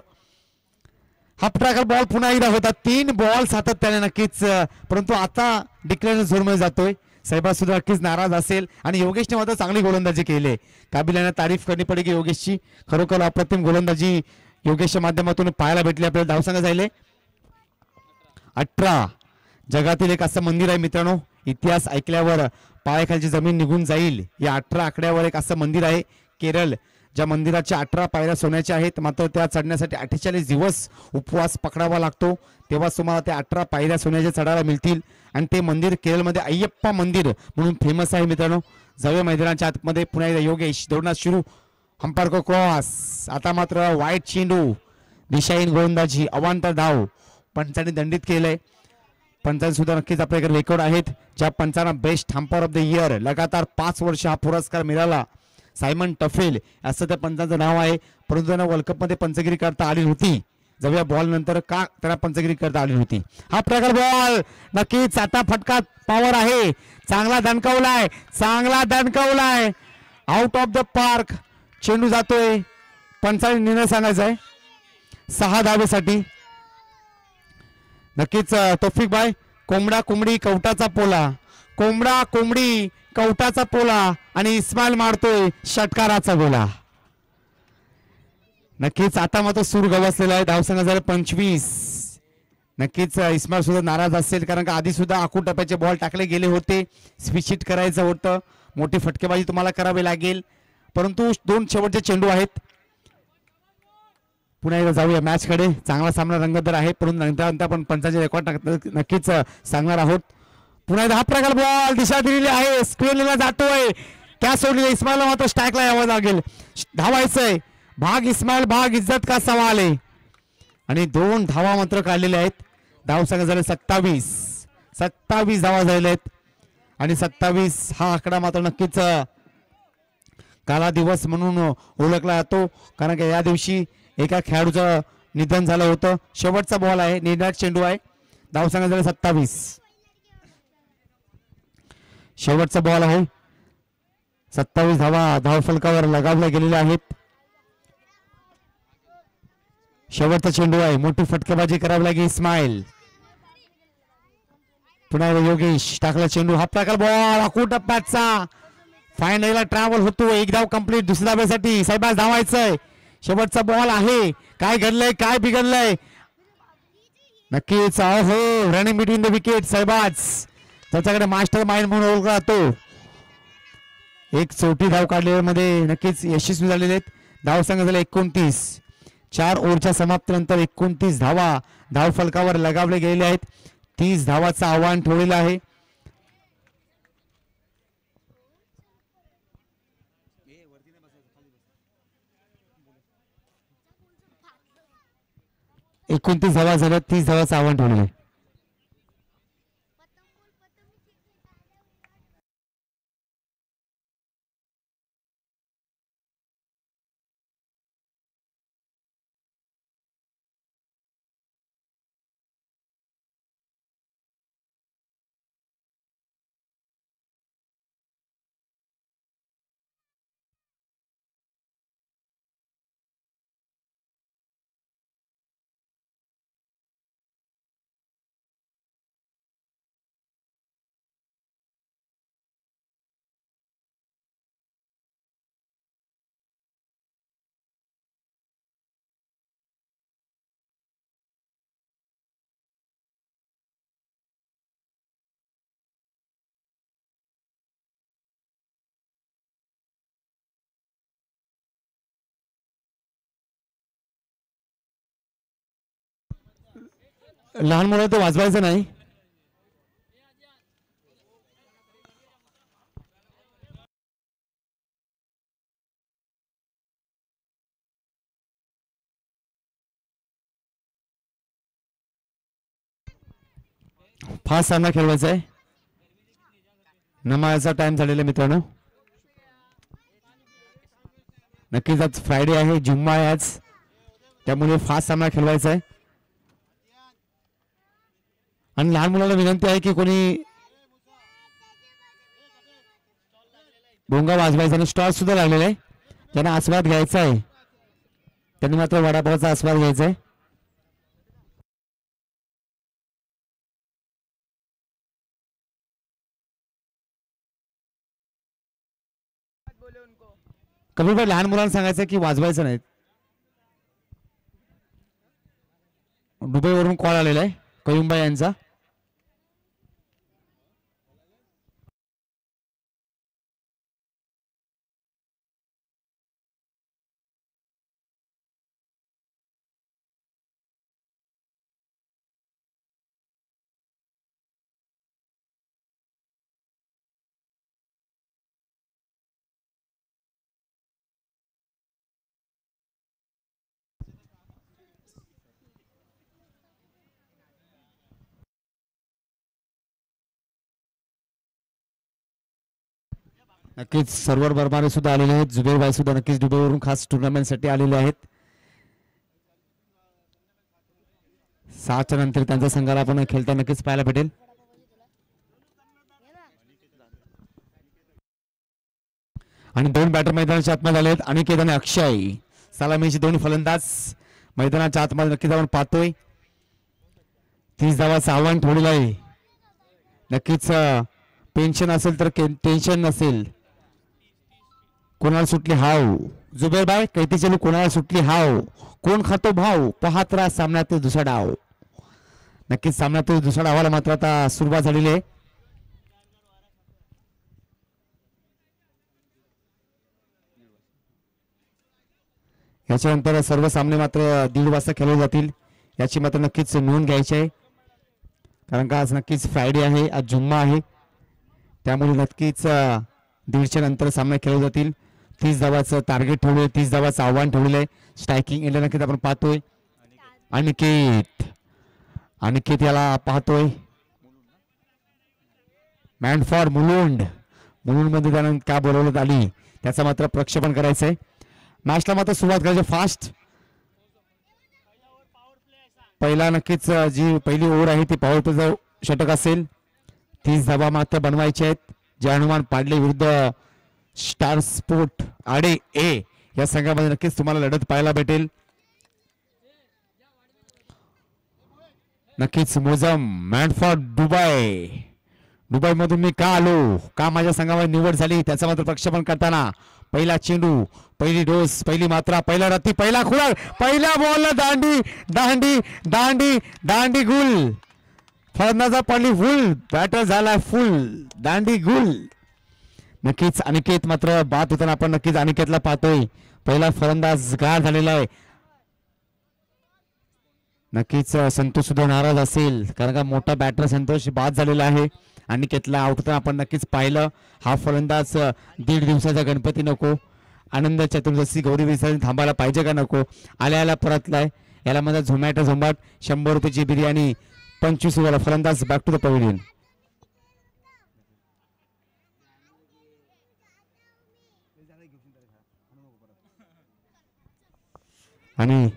हाफ ट्रॅकल बॉल पुन्हा एकदा होता. 3 बॉल सातत्याने नक्कीच, परंतु आता डिक्लेअर झोनमध्ये जातोय. साहेबाज सुद्धा नक्कीच नाराज असेल. आणि योगेशने मात्र चांगली गोलंदाजी केली. काबिलांना तारीफ करणी पडेल योगेशची. खरोखर अप्रतिम गोलंदाजी योगेशच्या माध्यमातून पाहायला भेटली. आपल्याला धावसंख्या झाले 18. जगातील एक असं मंदिर आहे मित्रांनो, इतिहास ऐकल्यावर पायाखालची जमीन निघून जाईल. या 18 आकड्यावर एक असं मंदिर आहे केरळ, ज्या मंदिराच्या 18 पायऱ्या सोन्याच्या आहेत. मात्र त्या चढण्यासाठी 48 दिवस उपवास पकडावा लागतो. तेव्हा तुम्हाला त्या 18 पायऱ्या सोन्याच्या चढायला मिळतील. आणि ते मंदिर केरळमध्ये अय्यप्पा मंदिर म्हणून फेमस आहे मित्रांनो. जाऊया मैदानाच्या आतमध्ये. पुन्हा एकदा योगेश दौडण्यास सुरू. हंपार को क्रॉस. आता मात्र वाईट चेंडू, दिशाहीन गोलंदाजी, अवांतर धाव पंचांनी दंडित केलंय. पंचांनी सुद्धा नक्कीच आपल्याकडे रेकॉर्ड आहेत. ज्या पंचांना best hamper of the year लगातार 5 वर्ष हा पुरस्कार मिळाला, सायमन टफेल असं त्या पंचांचं नाव आहे. परंतु त्यांना वर्ल्ड कप मध्ये पंचगिरी करता आली होती. जवळ बॉल नंतर का त्यांना पंचगिरी करता आली होती. हा प्रकार बॉल नक्कीच आता फटका पॉवर आहे. चांगला दणकवलाय, चांगला दणकवलाय. आउट ऑफ द पार्क चेंडू जातोय. पंचांनी निर्णय सांगायचा आहे 6 धावेसाठी. नक्कीच तौफिक भाई, कोंबडा कोंबडी कवटाचा पोला, कोंबडा कोंबडी कवटाचा पोला आणि इस्माईल मारतोय षटकाराचा गोला. नक्कीच आता मात्र सूर गवसलेला आहे. धावसंख्या झाले 25. नक्कीच इस्माईल सुद्धा नाराज असेल, कारण का आधी सुद्धा आखूड टप्प्याचे बॉल टाकले गेले होते. स्विच हिट करायचं होतं. मोठी फटकेबाजी तुम्हाला करावी लागेल, परंतु 2 शेवटचे चेंडू आहेत. पुन्हा एकदा जाऊया मॅच कडे. चांगला सामना रंगतदार आहे, परंतु नंतर आपण पंचाचे रेकॉर्ड नक्कीच सांगणार आहोत. पुन्हा एकदा हा प्रकार बॉल दिशा दिलेली आहे, स्क्रीनला जातोय. त्या सोडलेला इस्माईलला मात्र स्ट्राईकला यावं लागेल. धावायचंय. भाग इस्माईल भाग इज्जत का सवाल आहे. आणि 2 धावा मात्र काढलेल्या आहेत. धावसंख्या झाले 27. 27 धावा झालेल्या आहेत. आणि 27 हा आकडा मात्र नक्कीच काला दिवस म्हणून ओळखला जातो, कारण की या दिवशी एका खेळाडूचं निधन झालं होतं. शेवटचा बॉल आहे, निर्णायक चेंडू आहे. धावसंख्या झाले 27. शेवटचा बॉल आहे. 27 धावा धावफलकावर लगावल्या गेलेल्या आहेत. शेवटचा चेंडू आहे. मोठी फटकेबाजी करावी लागेल इस्माईल. पुन्हा योगेश टाकला चेंडू. हा प्रकार बॉल आखूड टप्प्याचा फायनलला ट्रॅव्हल होतो. 1 धाव कंप्लीट. दुसऱ्या धावेसाठी साहेबास धावायचंय. शेवटचा बॉल आहे. काय घडलंय, काय बिघडलंय. नक्कीच हो रनिंग बिटवीन द विकेट साहेबाज, त्याच्याकडे मास्टर माइंड म्हणून ओळखला जातो. एक चौथी धाव काढल्यामध्ये नक्कीच यशस्वी झालेले आहेत. धावसंख्या झाला 29. 4 ओव्हरच्या समाप्तीनंतर 29 धावा धाव फलकावर लगावले गेलेले आहेत. 30 धावाचं आव्हान ठेवलेलं आहे. एकोणतीस धावा झाल्या. 30 धावाचं आव्हान ठेवलेलं आहे. लहान मुलं तो वाजवायचं नाही. फास्ट सामना खेळवायचा आहे. नमाजचा टाइम झालेला आहे मित्रांनो. नक्कीच आज फ्रायडे आहे, जुम्मा आहे आज, त्यामुळे फास्ट सामना खेळवायचा आहे. आणि लहान मुलाला विनंती आहे की कोणी भोंगा वाजवायचा आणि स्टॉल सुद्धा लागलेला आहे. त्यांना आस्वाद घ्यायचा आहे. त्यांनी मात्र वडापावचा आस्वाद घ्यायचा आहे. कबीर भाई लहान मुलांना सांगायचं की वाजवायचं नाही. दुबईवरून कॉल आलेला आहे कयुमबाई यांचा. नक्कीच सर्वर बरमारे सुद्धा आलेले आहेत. जुबेर भाई सुद्धा नक्कीच दुबईवरून खास टुर्नामेंट साठी आलेले आहेत. 6च्या नंतर त्यांच्या संघाला आपण खेळता नक्कीच पाहायला भेटेल. आणि 2 बॅटर मैदानाच्या आतमध्ये आले आहेत. अनिकेत आणि अक्षय सलामीचे 2 फलंदाज मैदानाच्या आतमध्ये नक्कीच आपण पाहतोय. 30 धावाचं आव्हान ठेवलेलं आहे. नक्कीच पेन्शन असेल तर टेन्शन नसेल. कोणाला सुटली हाव जुबेर बाय कैती चलू. कोणाला सुटली हाव कोण खातो भाव. पाहत राहा सामन्यात दुसरा डाव. नक्कीच सामन्यात दुसऱ्या डावाला मात्र आता सुरुवात झालेली आहे. याच्यानंतर सर्व सामने मात्र 1:30 वाजता खेळले जातील. याची मात्र नक्कीच नोंद घ्यायची आहे. कारण का आज नक्कीच फ्रायडे आहे, आज जुम्मा आहे, त्यामुळे नक्कीच 1:30च्या नंतर सामने खेळले जातील. 30 धावाचं टार्गेट ठेवले, 30 धावाचं आव्हान ठेवलेलं आहे. स्ट्रायकिंग एंड नक्कीच आपण पाहतोय. अनिकेत याला पाहतोय. Man for Mulund. मुलुंडमध्ये त्यानं का बोलवण्यात आली त्याचं मात्र प्रक्षेपण करायचंय. मॅचला मात्र सुरुवात करायची फास्ट. पहिला नक्कीच जी पहिली ओव्हर आहे ती पॉवर प्लेचं षटक असेल. 30 धावा मात्र बनवायचे आहेत. जे अनुमान पाडले विरुद्ध स्टार स्पोर्ट आडे ए या संघामध्ये नक्कीच तुम्हाला लढत पाहायला भेटेल. नक्कीच मोजम मॅन फॉर दुबई. दुबई मधून मी का आलो, का माझ्या संघामध्ये निवड झाली त्याचं मात्र प्रक्षेपण करताना पहिला चेंडू, पहिली डोस, पहिली मात्रा, पहिला रत्ती, पहिला खुळा, पहिल्या बॉलला दांडी दांडी दांडी दांडी गुल. फलंदाजा पडली फुल, बॅटर झाला फुल, दांडी गुल. नक्कीच अनिकेत मात्र बाद होताना आपण नक्कीच अनिकेतला पाहतोय. पहिला फलंदाज गार झालेला आहे. नक्कीच संतोष सुद्धा नाराज असेल कारण का मोठा बॅटर संतोष बाद झालेला आहे. आणि केतला आउट होताना आपण नक्कीच पाहिलं. हा फलंदाज 1.5 दिवसाचा गणपती नको, आनंद चतुर्दशी गौरी विसर्जन थांबायला पाहिजे का नको. आल्याला परतलाय. याला मध्ये झोमॅटो झोंबाट 100 रुपयाची बिर्याणी 25 रुपयाला. फलंदाज बॅक टू द पवेलियन. आणि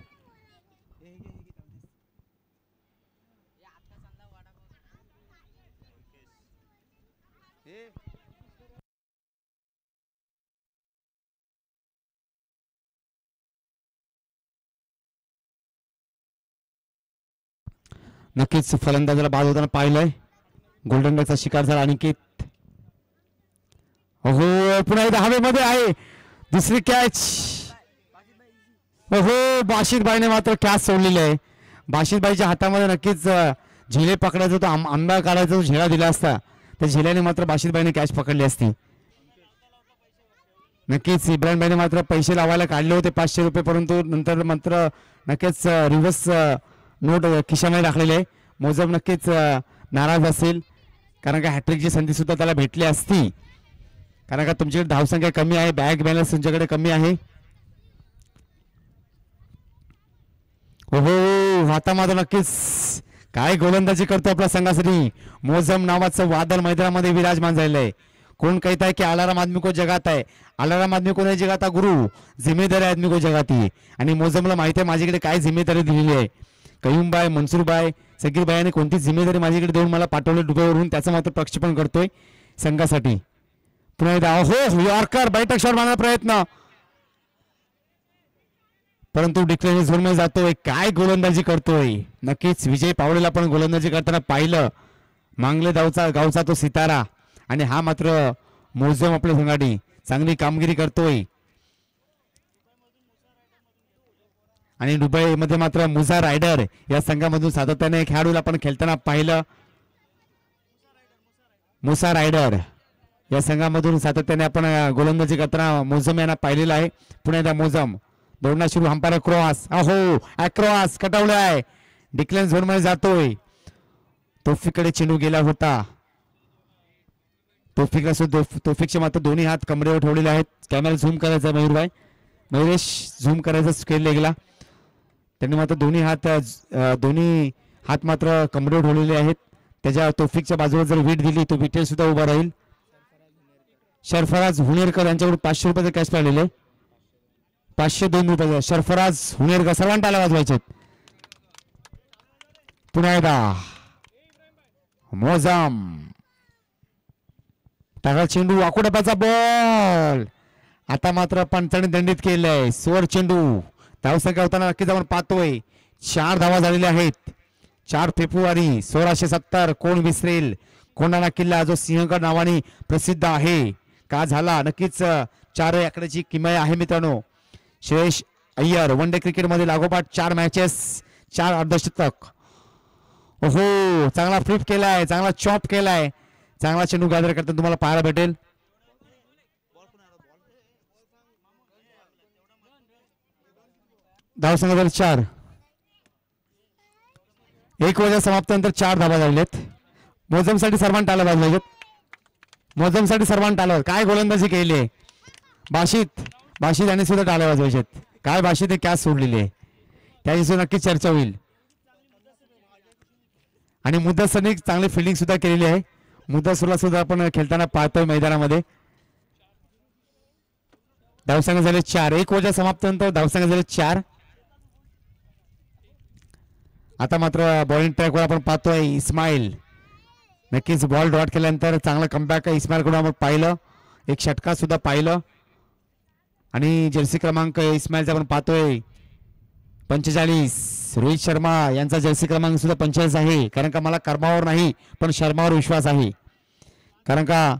नक्कीच फलंदाजाला बाद होताना पाहिलंय. गोल्डन डकचा शिकार झाला अनिकेत. हो पुन्हा एकदा हवेमध्ये आहे. दुसरी कॅच. हो बाशिदबाईने मात्र कॅच सोडलेली आहे. बाशिदबाईच्या हातामध्ये नक्कीच झेले पकडायचा तो आंबा काढायचा तो झेला दिला असता. त्या झेल्याने मात्र बाशिदबाईने कॅच पकडली असती. नक्कीच इब्राहिमबाईने मात्र पैसे लावायला काढले होते 500 रुपये, परंतु नंतर मात्र नक्कीच रिव्हर्स नोट खिशामध्ये टाकलेले आहे. मोजम नक्कीच नाराज असेल कारण का हॅट्रिकची संधी सुद्धा त्याला भेटली असती. कारण का तुमच्याकडे धावसंख्या कमी आहे, बॅग बॅलन्स तुमच्याकडे कमी आहे. हो आता मात्र नक्कीच काय गोलंदाजी करतो आपल्या संघासाठी. मोजम नावाचं वादळ मैदानामध्ये विराजमान झालेलं आहे. कोण कहता है की अलाराम आदमी को जगाता है, अलाराम आदमी को नाही जगाता गुरु, जिम्मेदारी आदमी को जगाती. आणि मोजमला माहिती आहे माझ्याकडे काय जिम्मेदारी दिलेली आहे. कयूमबाई, मनसूरबाई, सगीरबाईने कोणती जिम्मेदारी माझ्याकडे देऊन मला पाठवले डुबेवरून, त्याचं मात्र प्रक्षेपण करतोय संघासाठी. पुन्हा एकदा हो यॉर्कर बैठक शॉट मारण्याचा प्रयत्न, परंतु डिक्लेअर झोनमध्ये जातोय. काय गोलंदाजी करतोय. नक्कीच विजय पावलेला पण गोलंदाजी करताना पाहिलं. मांगले गावचा तो सितारा. आणि हा मात्र मोजम आपल्या संघासाठी चांगली कामगिरी करतोय. आणि दुबईमध्ये मात्र मुसा रायडर या संघामधून सातत्याने खेळाडूला पण खेळताना पाहिलं. मुसा रायडर या संघामधून सातत्याने आपण गोलंदाजी करताना मोजम यांना पाहिलेला आहे. पुन्हा एकदा मोजम दौडणं सुरू. Umpire cross. अहो अक्रॉस कटावले आहे. डिक्लेअर झोन मध्ये जातोय. तोफिककडे चेंडू गेला होता. तोफिकचे मात्र दोन्ही हात कमरेवर ठेवलेले आहेत. कॅमेरा झूम करायचा मयुरेश झूम करायचा स्केल गेला. त्यांनी मात्र दोन्ही हात मात्र कमरेवर ठेवलेले आहेत. त्याच्या तोफिकच्या बाजूला जर वीट दिली तो विटेल सुद्धा उभा राहील. सरफराज हुनेरकर यांच्याकडून 500 रुपयाचे कॅश पाहिलेले. 502 रुपये. सरफराज हुनेरकर सर्वांना टाळ्या वाजवायचे. पुन्हा एकदा मोजम टाका चेंडू आकुडपाचा बॉल. आता मात्र पंचाने दंडित केलंय. स्वर चेंडू. धावसंख्या होताना नक्कीच आपण पाहतोय 4 धावा झालेल्या आहेत. 4 फेब्रुवारी 1670. कोण विसरेल कोंडाणा किल्ला जो सिंहगड नावाने प्रसिद्ध आहे. का झाला नक्कीच 4 आकड्याची किमया आहे मित्रांनो. श्रेयस अय्यर वन डे क्रिकेटमध्ये लागोपाठ 4 मॅचेस 4 अर्धशतक. ओहो चांगला फ्लिप केलाय, चांगला चॉप केलाय. चांगला चेंडू गॅदर करताना तुम्हाला पाहायला भेटेल. धावसंख्या झाली 4. 1 वाजता समाप्तीनंतर 4 धावा झालेत. मोजमसाठी सर्वांना टाळ्या वाजवायचे. मोजमसाठी सर्वांना टाळ्या. काय गोलंदाजी केली आहे. बाशिद यांनी सुद्धा टाळ्या वाजवायचे. काय बाशिद कॅच सोडलेली आहे त्याची सुद्धा नक्कीच चर्चा होईल. आणि मुद्दासरने चांगली फिल्डिंग सुद्धा केलेली आहे. मुद्दासरला सुद्धा आपण खेळताना पाहतोय मैदानामध्ये. धावसंख्या झाले 4. 1 वाजता समाप्तीनंतर धावसंख्या झाले 4. आता मात्र बॉलिंग ट्रॅकवर आपण पाहतोय इस्माईल. नक्कीच बॉल डॉट केल्यानंतर चांगला कमबॅक इस्माईलकडून आपण पाहिलं. एक षटकार सुद्धा पाहिलं. आणि जर्सी क्रमांक इस्माईलचा आपण पाहतोय 45. रोहित शर्मा यांचा जर्सी क्रमांक सुद्धा 45 आहे. कारण का मला कर्मावर नाही पण शर्मावर विश्वास आहे. कारण का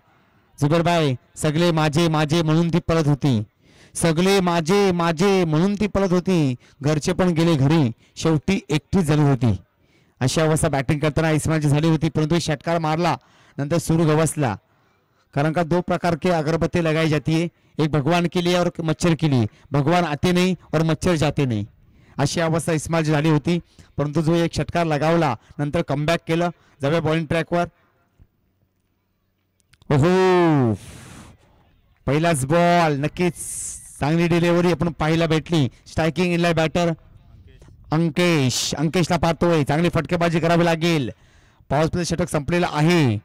जुबेरबाई सगळे माझे माझे म्हणून ती पळत होती. सगळे माझे माझे म्हणून ती पळत होती. घरचे पण गेले घरी, शेवटी एकटीच झाली होती. अशी अवस्था बॅटिंग करताना इस्माईलची झाली होती. परंतु षटकार मारला नंतर सुरू गवसला. कारण का दो प्रकार की अगरबत्ती लगाई जाती है, एक भगवान के लिए और मच्छर के लिए. भगवान आते नहीं और मच्छर जाते नाही अशी अवस्था इस्माइलची झाली होती. परंतु जो एक षटकार लगावला नंतर कमबॅक केलं. जाऊया बॉलिंग ट्रॅकवर. ओहो पहिलाच बॉल नक्कीच चांगली डिलिव्हरी आपण पाहायला भेटली. स्ट्रायकिंग इनलाय बॅटर अंकेशला पाहतोय. चांगली फटकेबाजी करावी लागेल. पॉवर प्ले षटक संपलेलं आहे.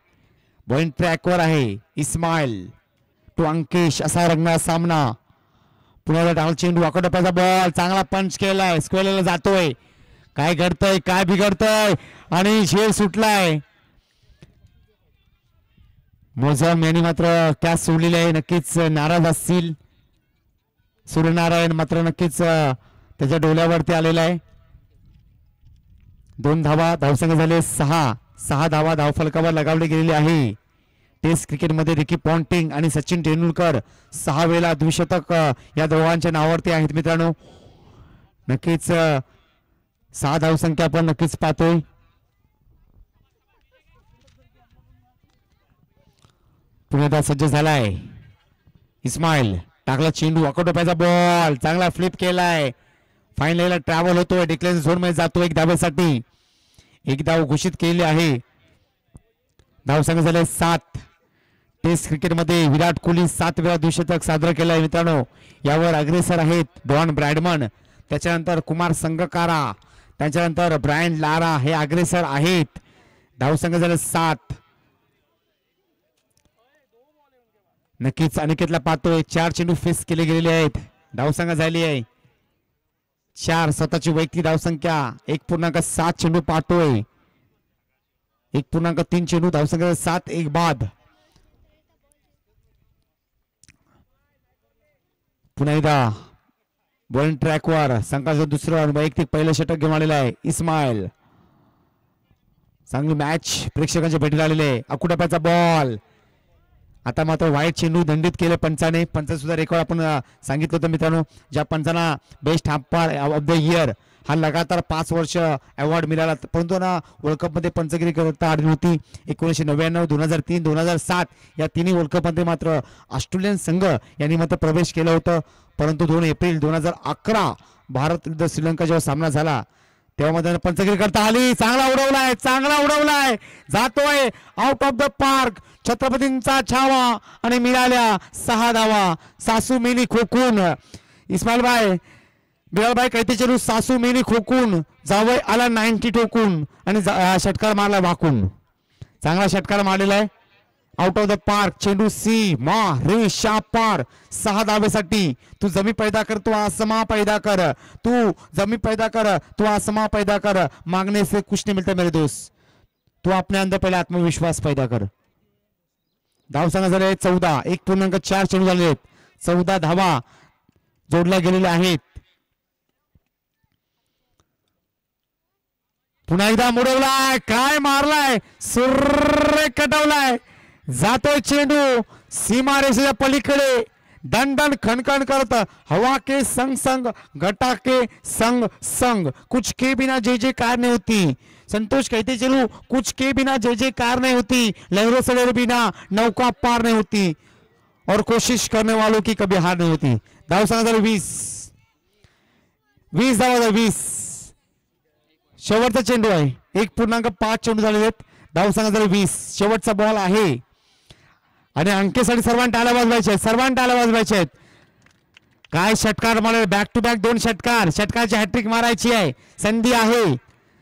बॉलिंग ट्रॅकवर आहे इस्माइल टू अंकेश असा रंगणार सामना. पुन्हा डाऊन चेंडू वाकडोप्याचा बॉल चांगला पंच केलाय. स्क्वेअरला जातोय. काय घडतंय काय बिघडतंय आणि शेर सुटलाय. मोझम यांनी मात्र कॅच सोडलेली आहे. नक्कीच नाराज असतील. सूर्यनारायण मात्र नक्कीच त्याच्या डोल्यावरती आलेला आहे. 2 धावा. धावसंख्या झाले 6 धावा धावफलकावर लगावली गेलेली आहे. टेस्ट क्रिकेटमध्ये रिकी पॉन्टिंग आणि सचिन तेंडुलकर 6 वेळा द्विशतक या दोघांच्या नावावरती आहेत मित्रांनो. नक्कीच 6 धावसंख्या आपण नक्कीच पाहतोय. पुण्यात सज्ज झालाय इस्माइल. टाकला चेंडू वाकडोप्याचा बॉल चांगला फ्लिप केलाय. फायनलला ट्रॅव्हल होतोय. डिक्लेअर झोन मध्ये जातो. 1 धावेसाठी 1 धाव घोषित केली आहे. धावसंख्या झाले 7. टेस्ट क्रिकेटमध्ये विराट कोहली 7 वेळा द्विशतक साजरं केलं आहे मित्रांनो. यावर अग्रेसर आहेत डॉन ब्रॅडमन, त्याच्यानंतर कुमार संगकारा, त्याच्यानंतर ब्रायन लारा हे अग्रेसर आहेत. धावसंख्या झाले 7. नक्कीच अनिकेतला पाहतोय. 4 चेंडू फेस केले गेलेले आहेत. धावसंख्या झाली आहे 4. स्वतःची वैयक्तिक धावसंख्या 1.7 चेंडू पाहतोय. 1.3 चेंडू. धावसंख्या 7. 1 बाद. पुन्हा एकदा बॉलिंग ट्रॅकवर संघाचं दुसरं वैयक्तिक पहिलं षटक घेऊन आलेलं आहे इस्माइल. चांगली मॅच प्रेक्षकांच्या भेटीला आलेले आहे. अकुटाप्याचा बॉल. आता मात्र वाईट चेंडू दंडित केले पंचाने. पंच सुद्धा रेकॉर्ड आपण सांगितलं होतं मित्रांनो. ज्या पंचांना best umpire of the year हा लगातार 5 वर्ष अवॉर्ड मिळाला. परंतु ना वर्ल्ड कप मध्ये पंचगिरी करता आली होती. 1999, 2003, 2007 या तिन्ही वर्ल्ड कप मध्ये मात्र ऑस्ट्रेलियन संघ यांनी मात्र प्रवेश केलं होतं. परंतु 2 एप्रिल 2011 भारत विरुद्ध श्रीलंका जेव्हा सामना झाला तेव्हा मध्ये पंचगिरी करता आली. चांगला उडवलाय जातोय आउट ऑफ द पार्क. छत्रपतींचा छावा आणि मिळाल्या 6 धावा. सासू मेनी खोकून इस्माइल भाई बिलालभाई कैते चलू सासू मेनी खोकून जावय आला 90 ठोकून आणि षटकार मारला वाकून. चांगला षटकार मारलेला आहे आउट ऑफ द पार्क. चेंडू सी मा रे शापार 6 धावेसाठी. तू जमी पैदा कर तू आसमा पैदा कर. तू जमी पैदा कर तू आसमा पैदा कर. मांगने से कुछ नहीं मिलता मेरे दोस्त. तू अपने अंदर पहले आत्मविश्वास पैदा कर. धावसंख्या झाले 14. 1.4 चेंडू झाले. 14 धावा जोडल्या गेलेल्या आहेत. पुन्हा एकदा मुडवलाय. काय मारलाय. सुर्रे कटवलाय. जातोय चेंडू सीमारेषेच्या पलीकडे. दणदण खणखण करत. हवा के संग संग घटा के संग संग. कुछ के बिना जय जयकार नहीं होती. संतोष कहते चलू कुछ के बिना जय जयकार नहीं होती. लहरों से बिना नौका पार नहीं होती और कोशिश करने वालों की कभी हार नहीं होती. धावसंख्या झाली 20 धावा. 20 शेवटचा चेंडू आहे. 1.5 चेंडू झालेले आहेत. धावसंख्या झाली 20. शेवटचा बॉल आहे आणि अंकेसाठी सर्वांना टाळ्या वाजवायच्या आहेत. काय षटकार मारले. बॅक टू बॅक 2 षटकार. षटकाची हॅट्रिक मारायची आहे. संधी आहे.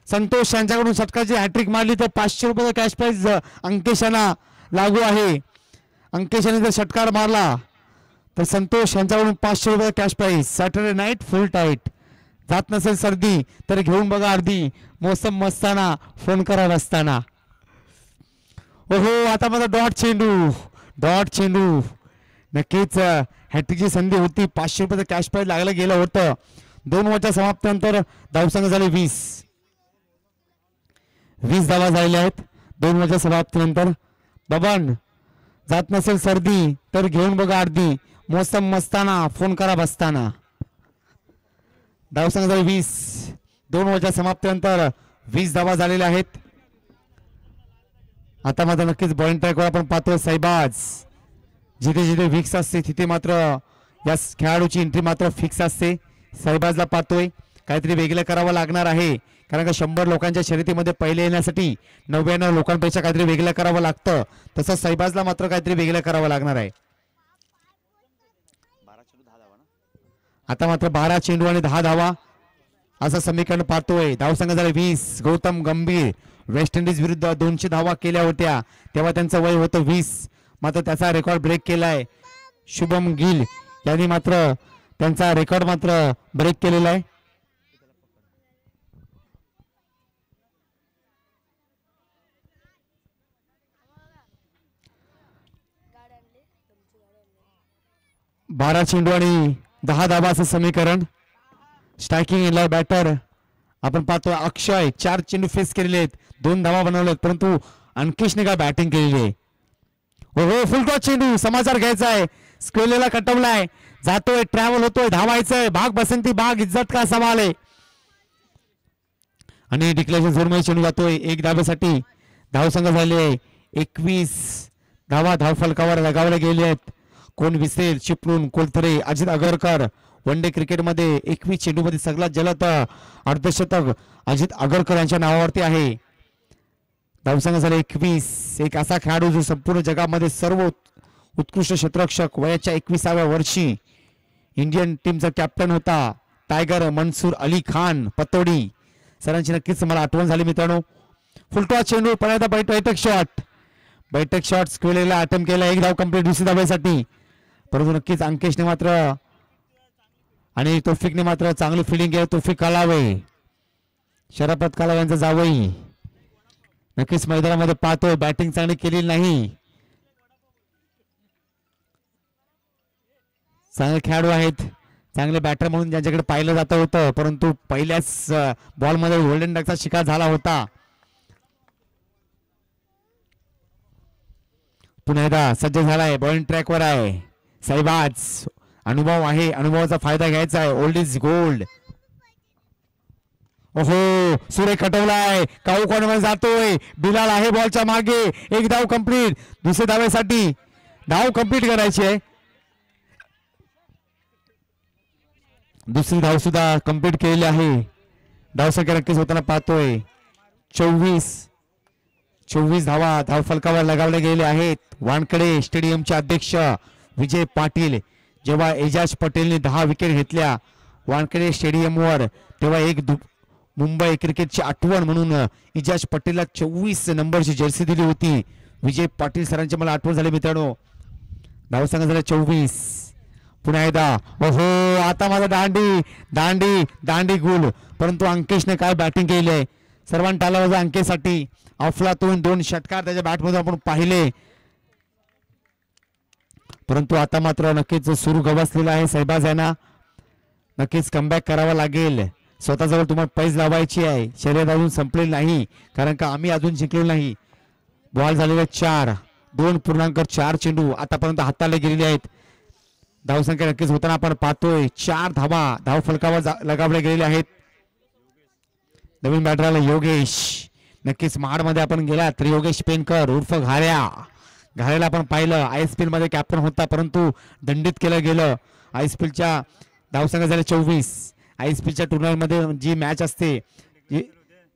संतोष यांच्याकडून षटकाची हॅट्रिक मारली तर 500 रुपयाचा कॅश प्राइज अंकेशांना लागू आहे. अंकेशाने जर षटकार मारला तर संतोष यांच्याकडून 500 रुपयाचा cash prize. Saturday night full tight. जात नसेल सर्दी तर घेऊन बघा अर्धी. मोसम मस्ताना फोन करा रस्ताना. ओहो आता माझा डॉट चेंडू. नक्कीच हॅट्रिकची संधी होती. 500 रुपयाचं कॅश प्राइज लागलं गेलं होतं. 2 ओव्हरच्या समाप्तीनंतर धावसंख्या झाली 20 धावा झालेल्या आहेत. 2 ओव्हरच्या समाप्तीनंतर. बबन जात नसेल सर्दी तर घेऊन बघा अर्धी. मोसम मस्ताना फोन करा बसताना. धावसंख्या झाली 20. 2 ओव्हरच्या समाप्तीनंतर 20 धावा झालेल्या आहेत. आता मात्र नक्कीच बॉलिंग ट्रॅकवर आपण पाहतोय साईबाज जिथे जिथे फिक्स असते तिथे मात्र या खेळाडूची एंट्री मात्र फिक्स असते. सहबाजला पाहतोय काहीतरी वेगळं करावं लागणार आहे, कारण का 100 लोकांच्या शर्यतीमध्ये पहिले येण्यासाठी 99 लोकांपेक्षा काहीतरी वेगळं करावं लागतं. तसं सहबाजला मात्र काहीतरी वेगळं करावं लागणार आहे. आता मात्र 12 चेंडू आणि 10 धावा असं समीकरण पाहतोय. धावसंघ झाले 20. गौतम गंभीर वेस्ट इंडिज विरुद्ध 200 धावा केल्या होत्या तेव्हा त्यांचं वय होतं 20, मात्र त्याचा रेकॉर्ड ब्रेक केलाय. शुभम गिल यांनी मात्र त्यांचा रेकॉर्ड मात्र ब्रेक केलेला आहे. बारा चेंडू आणि 10 धावा असं समीकरण. स्ट्रायकिंग एंडला बॅटर आपण पाहतो अक्षय 4 चेंडू फेस केलेले आहेत, 2 धावा बनवलेत, परंतु अंकिशने काय बॅटिंग केलेली आहे. हो फुल टॉस चेंडू समाचार घ्यायचा आहे. स्क्वेलेला कटवलाय, जातोय, ट्रॅव्हल होतोय, धावायचंय. भाग बसंती भाग इज्जत का सवाल आहे. आणि डिक्लेरेशन जोरमध्ये चेंडू जातोय 1 धाब्यासाठी. धावसंघ झाले 21 धावा धाव फलकावर लगावल्या गेले आहेत. कोण विसरेल चिपळूण कोलथरे अजित आगरकर. वन डे क्रिकेटमध्ये 21 चेंडूमध्ये सगळ्यात जलद अर्धशतक अजित आगरकर यांच्या नावावरती आहे. धावसंघ झाले 21. एक असा खेळाडू जो संपूर्ण जगामध्ये सर्व उत्कृष्ट क्षेत्ररक्षक वयाच्या 21व्या वर्षी इंडियन टीमचा कॅप्टन होता. टायगर मनसूर अली खान पतोडी सरांची नक्कीच मला आठवण झाली मित्रांनो. फुलटॉस चेंडू पळायचा बैठक शॉट स्क्वेलेला अटेम्प्ट केला. 1 धाव कंप्लीट दुसरी धावेसाठी, परंतु नक्कीच अंकेशने मात्र आणि तौफिकने मात्र चांगली फिल्डिंग केली. तौफिक कालावे शराफत कालावे यांचा जावई नक्कीच मैदानामध्ये पाहतोय. बॅटिंग चांगली केलेली नाही. चांगले खेळाडू आहेत, चांगले बॅटर म्हणून ज्यांच्याकडे पाहिलं जात होतं, परंतु पहिल्याच बॉलमध्ये गोल्डन डकचा शिकार झाला होता. पुन्हा एकदा सज्ज झालाय, बॉलिंग ट्रॅकवर आहे. सहबाज अनुभव आहे, अनुभवाचा फायदा घ्यायचा आहे. Old is gold. ओहो सुरेख खटवलाय, काऊ कोणामध्ये जातोय. बिलाल आहे बॉलच्या मागे. 1 धाव कंप्लीट दुसऱ्या धावेसाठी. धाव कंप्लीट करायची आहे. दुसरी धाव सुद्धा कंप्लीट केलेली आहे. धावसंख्या नक्कीच होताना पाहतोय 24 धावा धाव फलकावर लगावले गेले आहेत. वानकडे स्टेडियमचे अध्यक्ष विजय पाटील जेव्हा एजाज पटेलने 10 विकेट घेतल्या वानखेडे स्टेडियमवर, तेव्हा एक मुंबई क्रिकेटची आठवण म्हणून एजाज पटेलला 24 नंबरची जर्सी दिली होती. विजय पाटील सरांची मला आठवण झाली मित्रांनो. धावसंख्या झाला 24. पुन्हा एकदा ओहो आता माझा दांडी गुल, परंतु अंकेशने काय बॅटिंग केली आहे. सर्वांना टाळावाजा अंकेसाठी. अफलातून 2 षटकार त्याच्या बॅटमधून आपण पाहिले, परंतु आता मात्र नक्कीच सुरू गवसलेला आहे. सहबाज यांना नक्कीच कमबॅक करावा लागेल. स्वतःजवळ तुम्हाला पैज लावायची आहे. शर्यत अजून संपलेली नाही, कारण का आम्ही अजून जिंकलो नाही. बॉल झालेले 4, 2.4 चेंडू आतापर्यंत हाताळले गेलेले आहेत. धावसंख्या नक्कीच होताना आपण पाहतोय. 4 धावा धाव फलकावर लगावल्या गेलेल्या आहेत. नवीन बॅटरला योगेश, नक्कीच महाडमध्ये आपण गेला तर योगेश पेनकर उर्फ घाऱ्याला आपण पाहिलं. ISPL मध्ये कॅप्टन होता, परंतु दंडित केलं गेलं. ISPLच्या धावसंख्या झाले 24. ISPLच्या टुर्नामेंटमध्ये जी मॅच असते,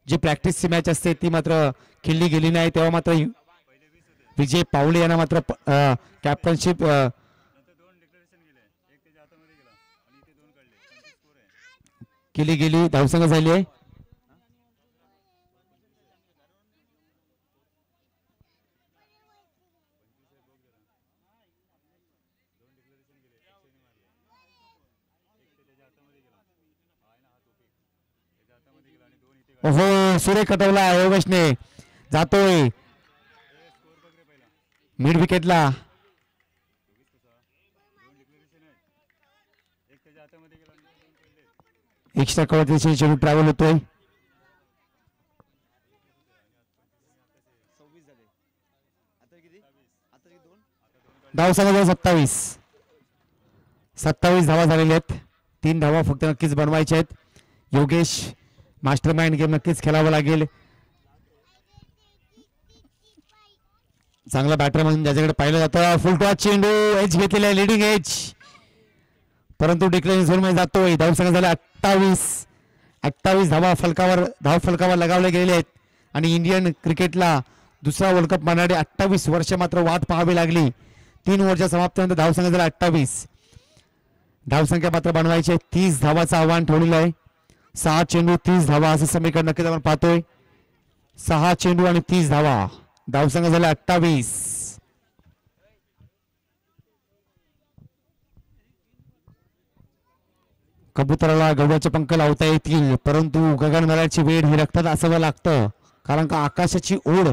जी प्रॅक्टिसची मॅच असते ती मात्र खेळली गेली नाही. तेव्हा मात्र विजय पावले यांना मात्र कॅप्टनशिप केली गेली. धावसंख्या झाली आहे ओहो सुरेख कटवला. योगेशने जातोय मिड विकेटला. एक्स्ट्रा कव्हर चेंडू ट्रॅव्हल होतोय. धावसंख्या 27 धावा झालेल्या आहेत. 3 धावा फक्त नक्कीच बनवायच्या आहेत. योगेश मास्टरमाइंड गेम नक्कीच खेळावं लागेल. चांगला बॅटर म्हणून ज्याच्याकडे पाहिलं जातं. फुल टॉस चेंडू एज घेतलेला आहे, लिडिंग एज, परंतु डिक्लेअरिंग झोन मध्ये जातोय. धावसंख्या झाल्या 28 धावा फलकावर लगावले गेलेले आहेत आणि इंडियन क्रिकेटला दुसरा वर्ल्ड कप मानणारे 28 वर्ष मात्र वाट पाहावी लागली. 3 ओव्हरच्या समाप्तीनंतर धावसंख्या झाला 28. धावसंख्या मात्र बनवायची 30 धावाचं आव्हान ठेवलेलं आहे. 6 चेंडू 30 धावा असं समीकरण नक्कीच आपण पाहतोय. 6 चेंडू आणि 30 धावा, धावसंख्या झाला 28. कबुतराला गव्याचे पंख लावता येतील, परंतु गगनभराची वेळ ही रक्तात असावं लागतं, कारण का आकाशाची ओढ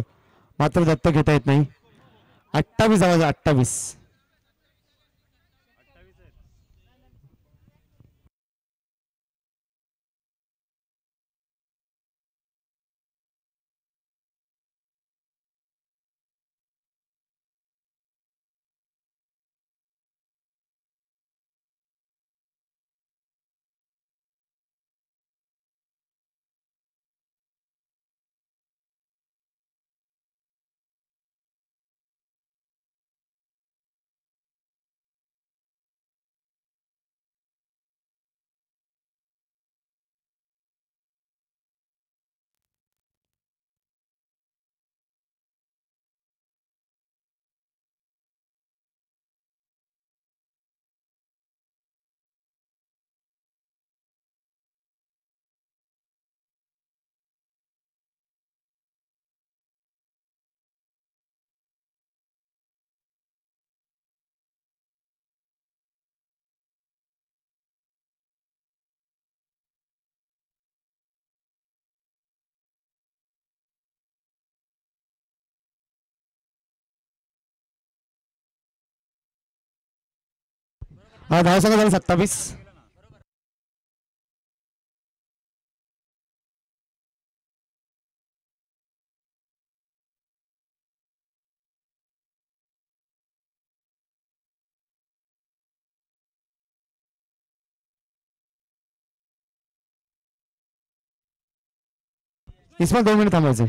मात्र दत्त घेता येत नाही. 28 धावा, 28. धावसंख्या झाला 27. इसमें 2 मिनिट थांबायचे.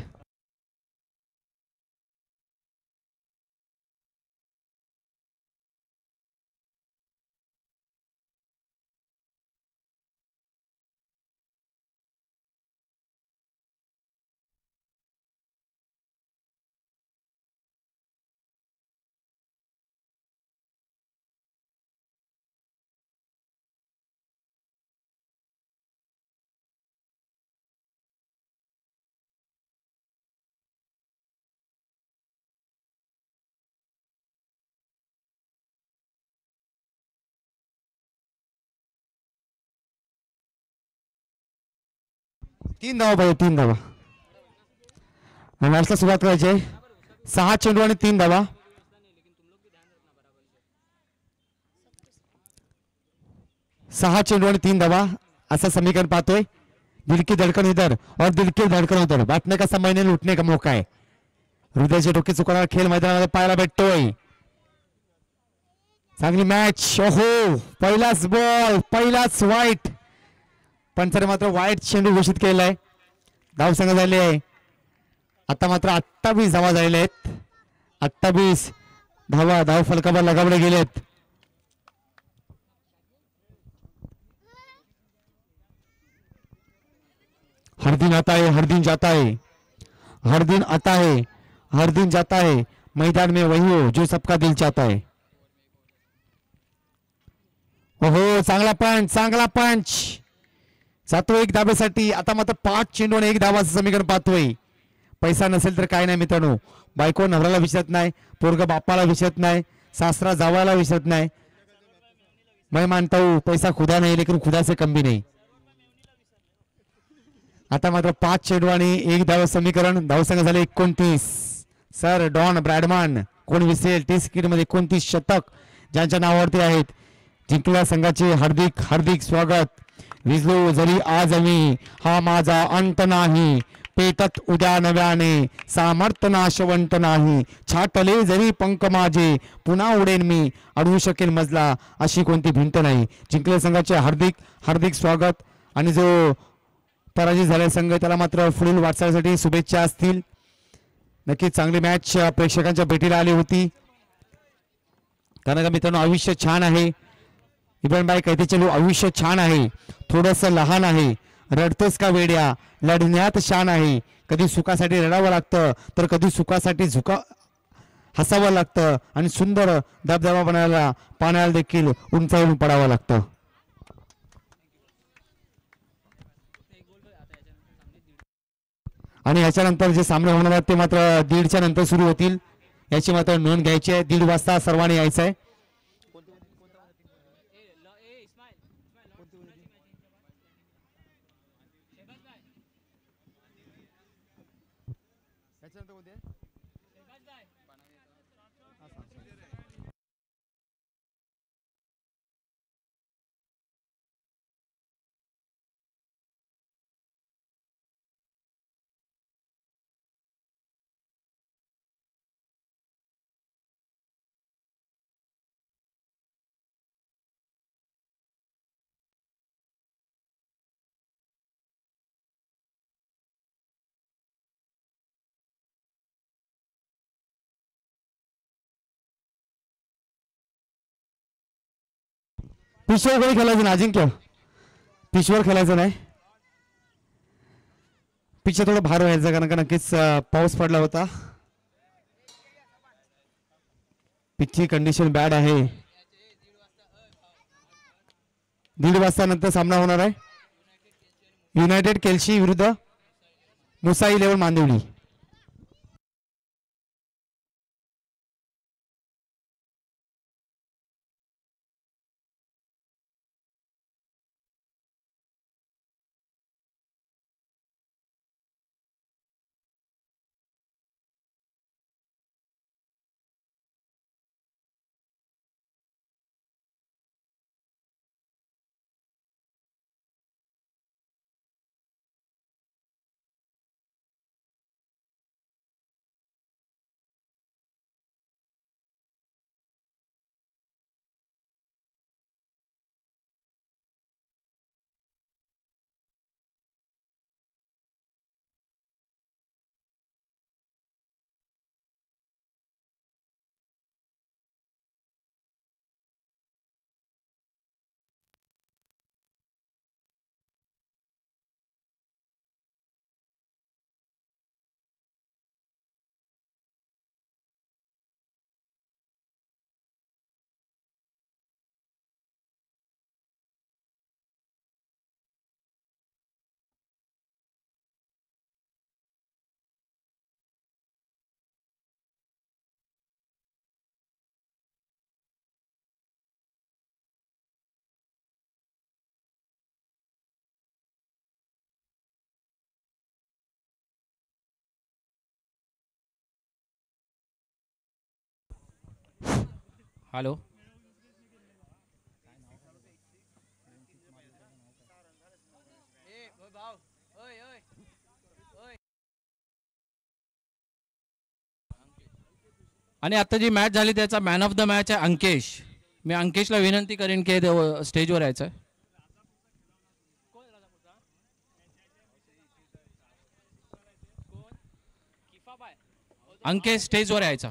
तीन धावा पाहिजे, 3 धावा. मॅचला सुरुवात करायची आहे. 6 चेंडू आणि 3 धावा. 6 चेंडू आणि 3 धावा असं समीकरण पाहतोय. दिल की धडकन इधर और दिल की धडकन उधर, बाटणे का समय नाही, लुटणे का मौका आहे. हृदयाचे डोके चुकवणारा खेळ मैदानामध्ये पाहायला भेटतोय. चांगली मॅच. ओहो, पहिलाच बॉल, पहिलाच वाईट. पंचाने मात्र वाईट चेंडू घोषित केलेला आहे. धावसंख्या झाली आहे आता मात्र 28 धावा झालेल्या आहेत. 28 धावा धाव फलकावर लगावले गेलेत. हर दिन आता है, हर दिन जाता है, हर दिन आता है, हर दिन जाता है, मैदान में वही हो जो सबका दिल चाहता है. ओहो, चांगला पंच, चांगला पंच जातो 1 धाब्यासाठी. आता मात्र 5 चेंडू आणि 1 धावा असं समीकरण पाहतोय. पैसा नसेल तर काय नाही मित्रांनो. बायको नवऱ्याला विसरत नाही, पोरगा बापाला विसरत नाही, सासरा जावायला विसरत नाही. मैं मानता हूं पैसा खुदा नाही, लेकिन खुदा से कम भी नहीं. आता मात्र 5 चेंडू आणि 1 धावा समीकरण. धावसंख्या झाले 29. सर डॉन ब्रॅडमॅन कोण विसरेल. टेस्ट क्रिकेटमध्ये 29 शतक ज्यांच्या नावावरती आहेत. जिंकलेल्या संघाचे हार्दिक हार्दिक स्वागत. विजलो जरी आज मी, हा माझा अंत नाही, पेटत उद्या नव्याने, सामर्थ्य नाशवंत नाही, छाटले जरी पंख माझे, पुन्हा उडेन मी, अडवू शकेल मजला अशी कोणती भिंत नाही. जिंकलेल्या संघाचे हार्दिक हार्दिक स्वागत. आणि जो पराजित झालेला संघ त्याला मात्र पुढील वाटचालीसाठी शुभेच्छा असतील. नक्कीच चांगली मॅच प्रेक्षकांच्या भेटीला आली होती. कारण का मित्रांनो आयुष्य छान आहे. इब्राहिम भाई कहते चलो आयुष्य छान आहे, थोडंसं लहान आहे, रडतोस का वेड्या, लढण्यात शान आहे. कधी सुखासाठी रडावं लागतं तर कधी सुखासाठी हसावं लागतं आणि सुंदर धबधबा बनायला पाण्याला देखील उंचावरून पडावं लागतं. आणि याच्यानंतर जे सामने होणार आहेत ते मात्र 1:30च्या नंतर सुरू होतील. याची मात्र नोंद घ्यायची आहे. 1:30 वाजता सर्वांनी यायचं आहे. पिचवर कोणी खेळायचं नाही अजिंक्य, पिचवर खेळायचं नाही. पिच थोडं भार व्हायचं कारण का नक्कीच पाऊस पडला होता. पिचची कंडिशन बॅड आहे. 1:30 वाजता नंतर सामना होणार आहे. युनायटेड केल्सी विरुद्ध मुसाई 11 मांदिवली. हॅलो. आणि आता जी मॅच झाली त्याचा मॅन ऑफ द मॅच आहे अंकेश. मी अंकेशला विनंती करेन की स्टेजवर यायचं आहे. अंकेश स्टेजवर यायचा.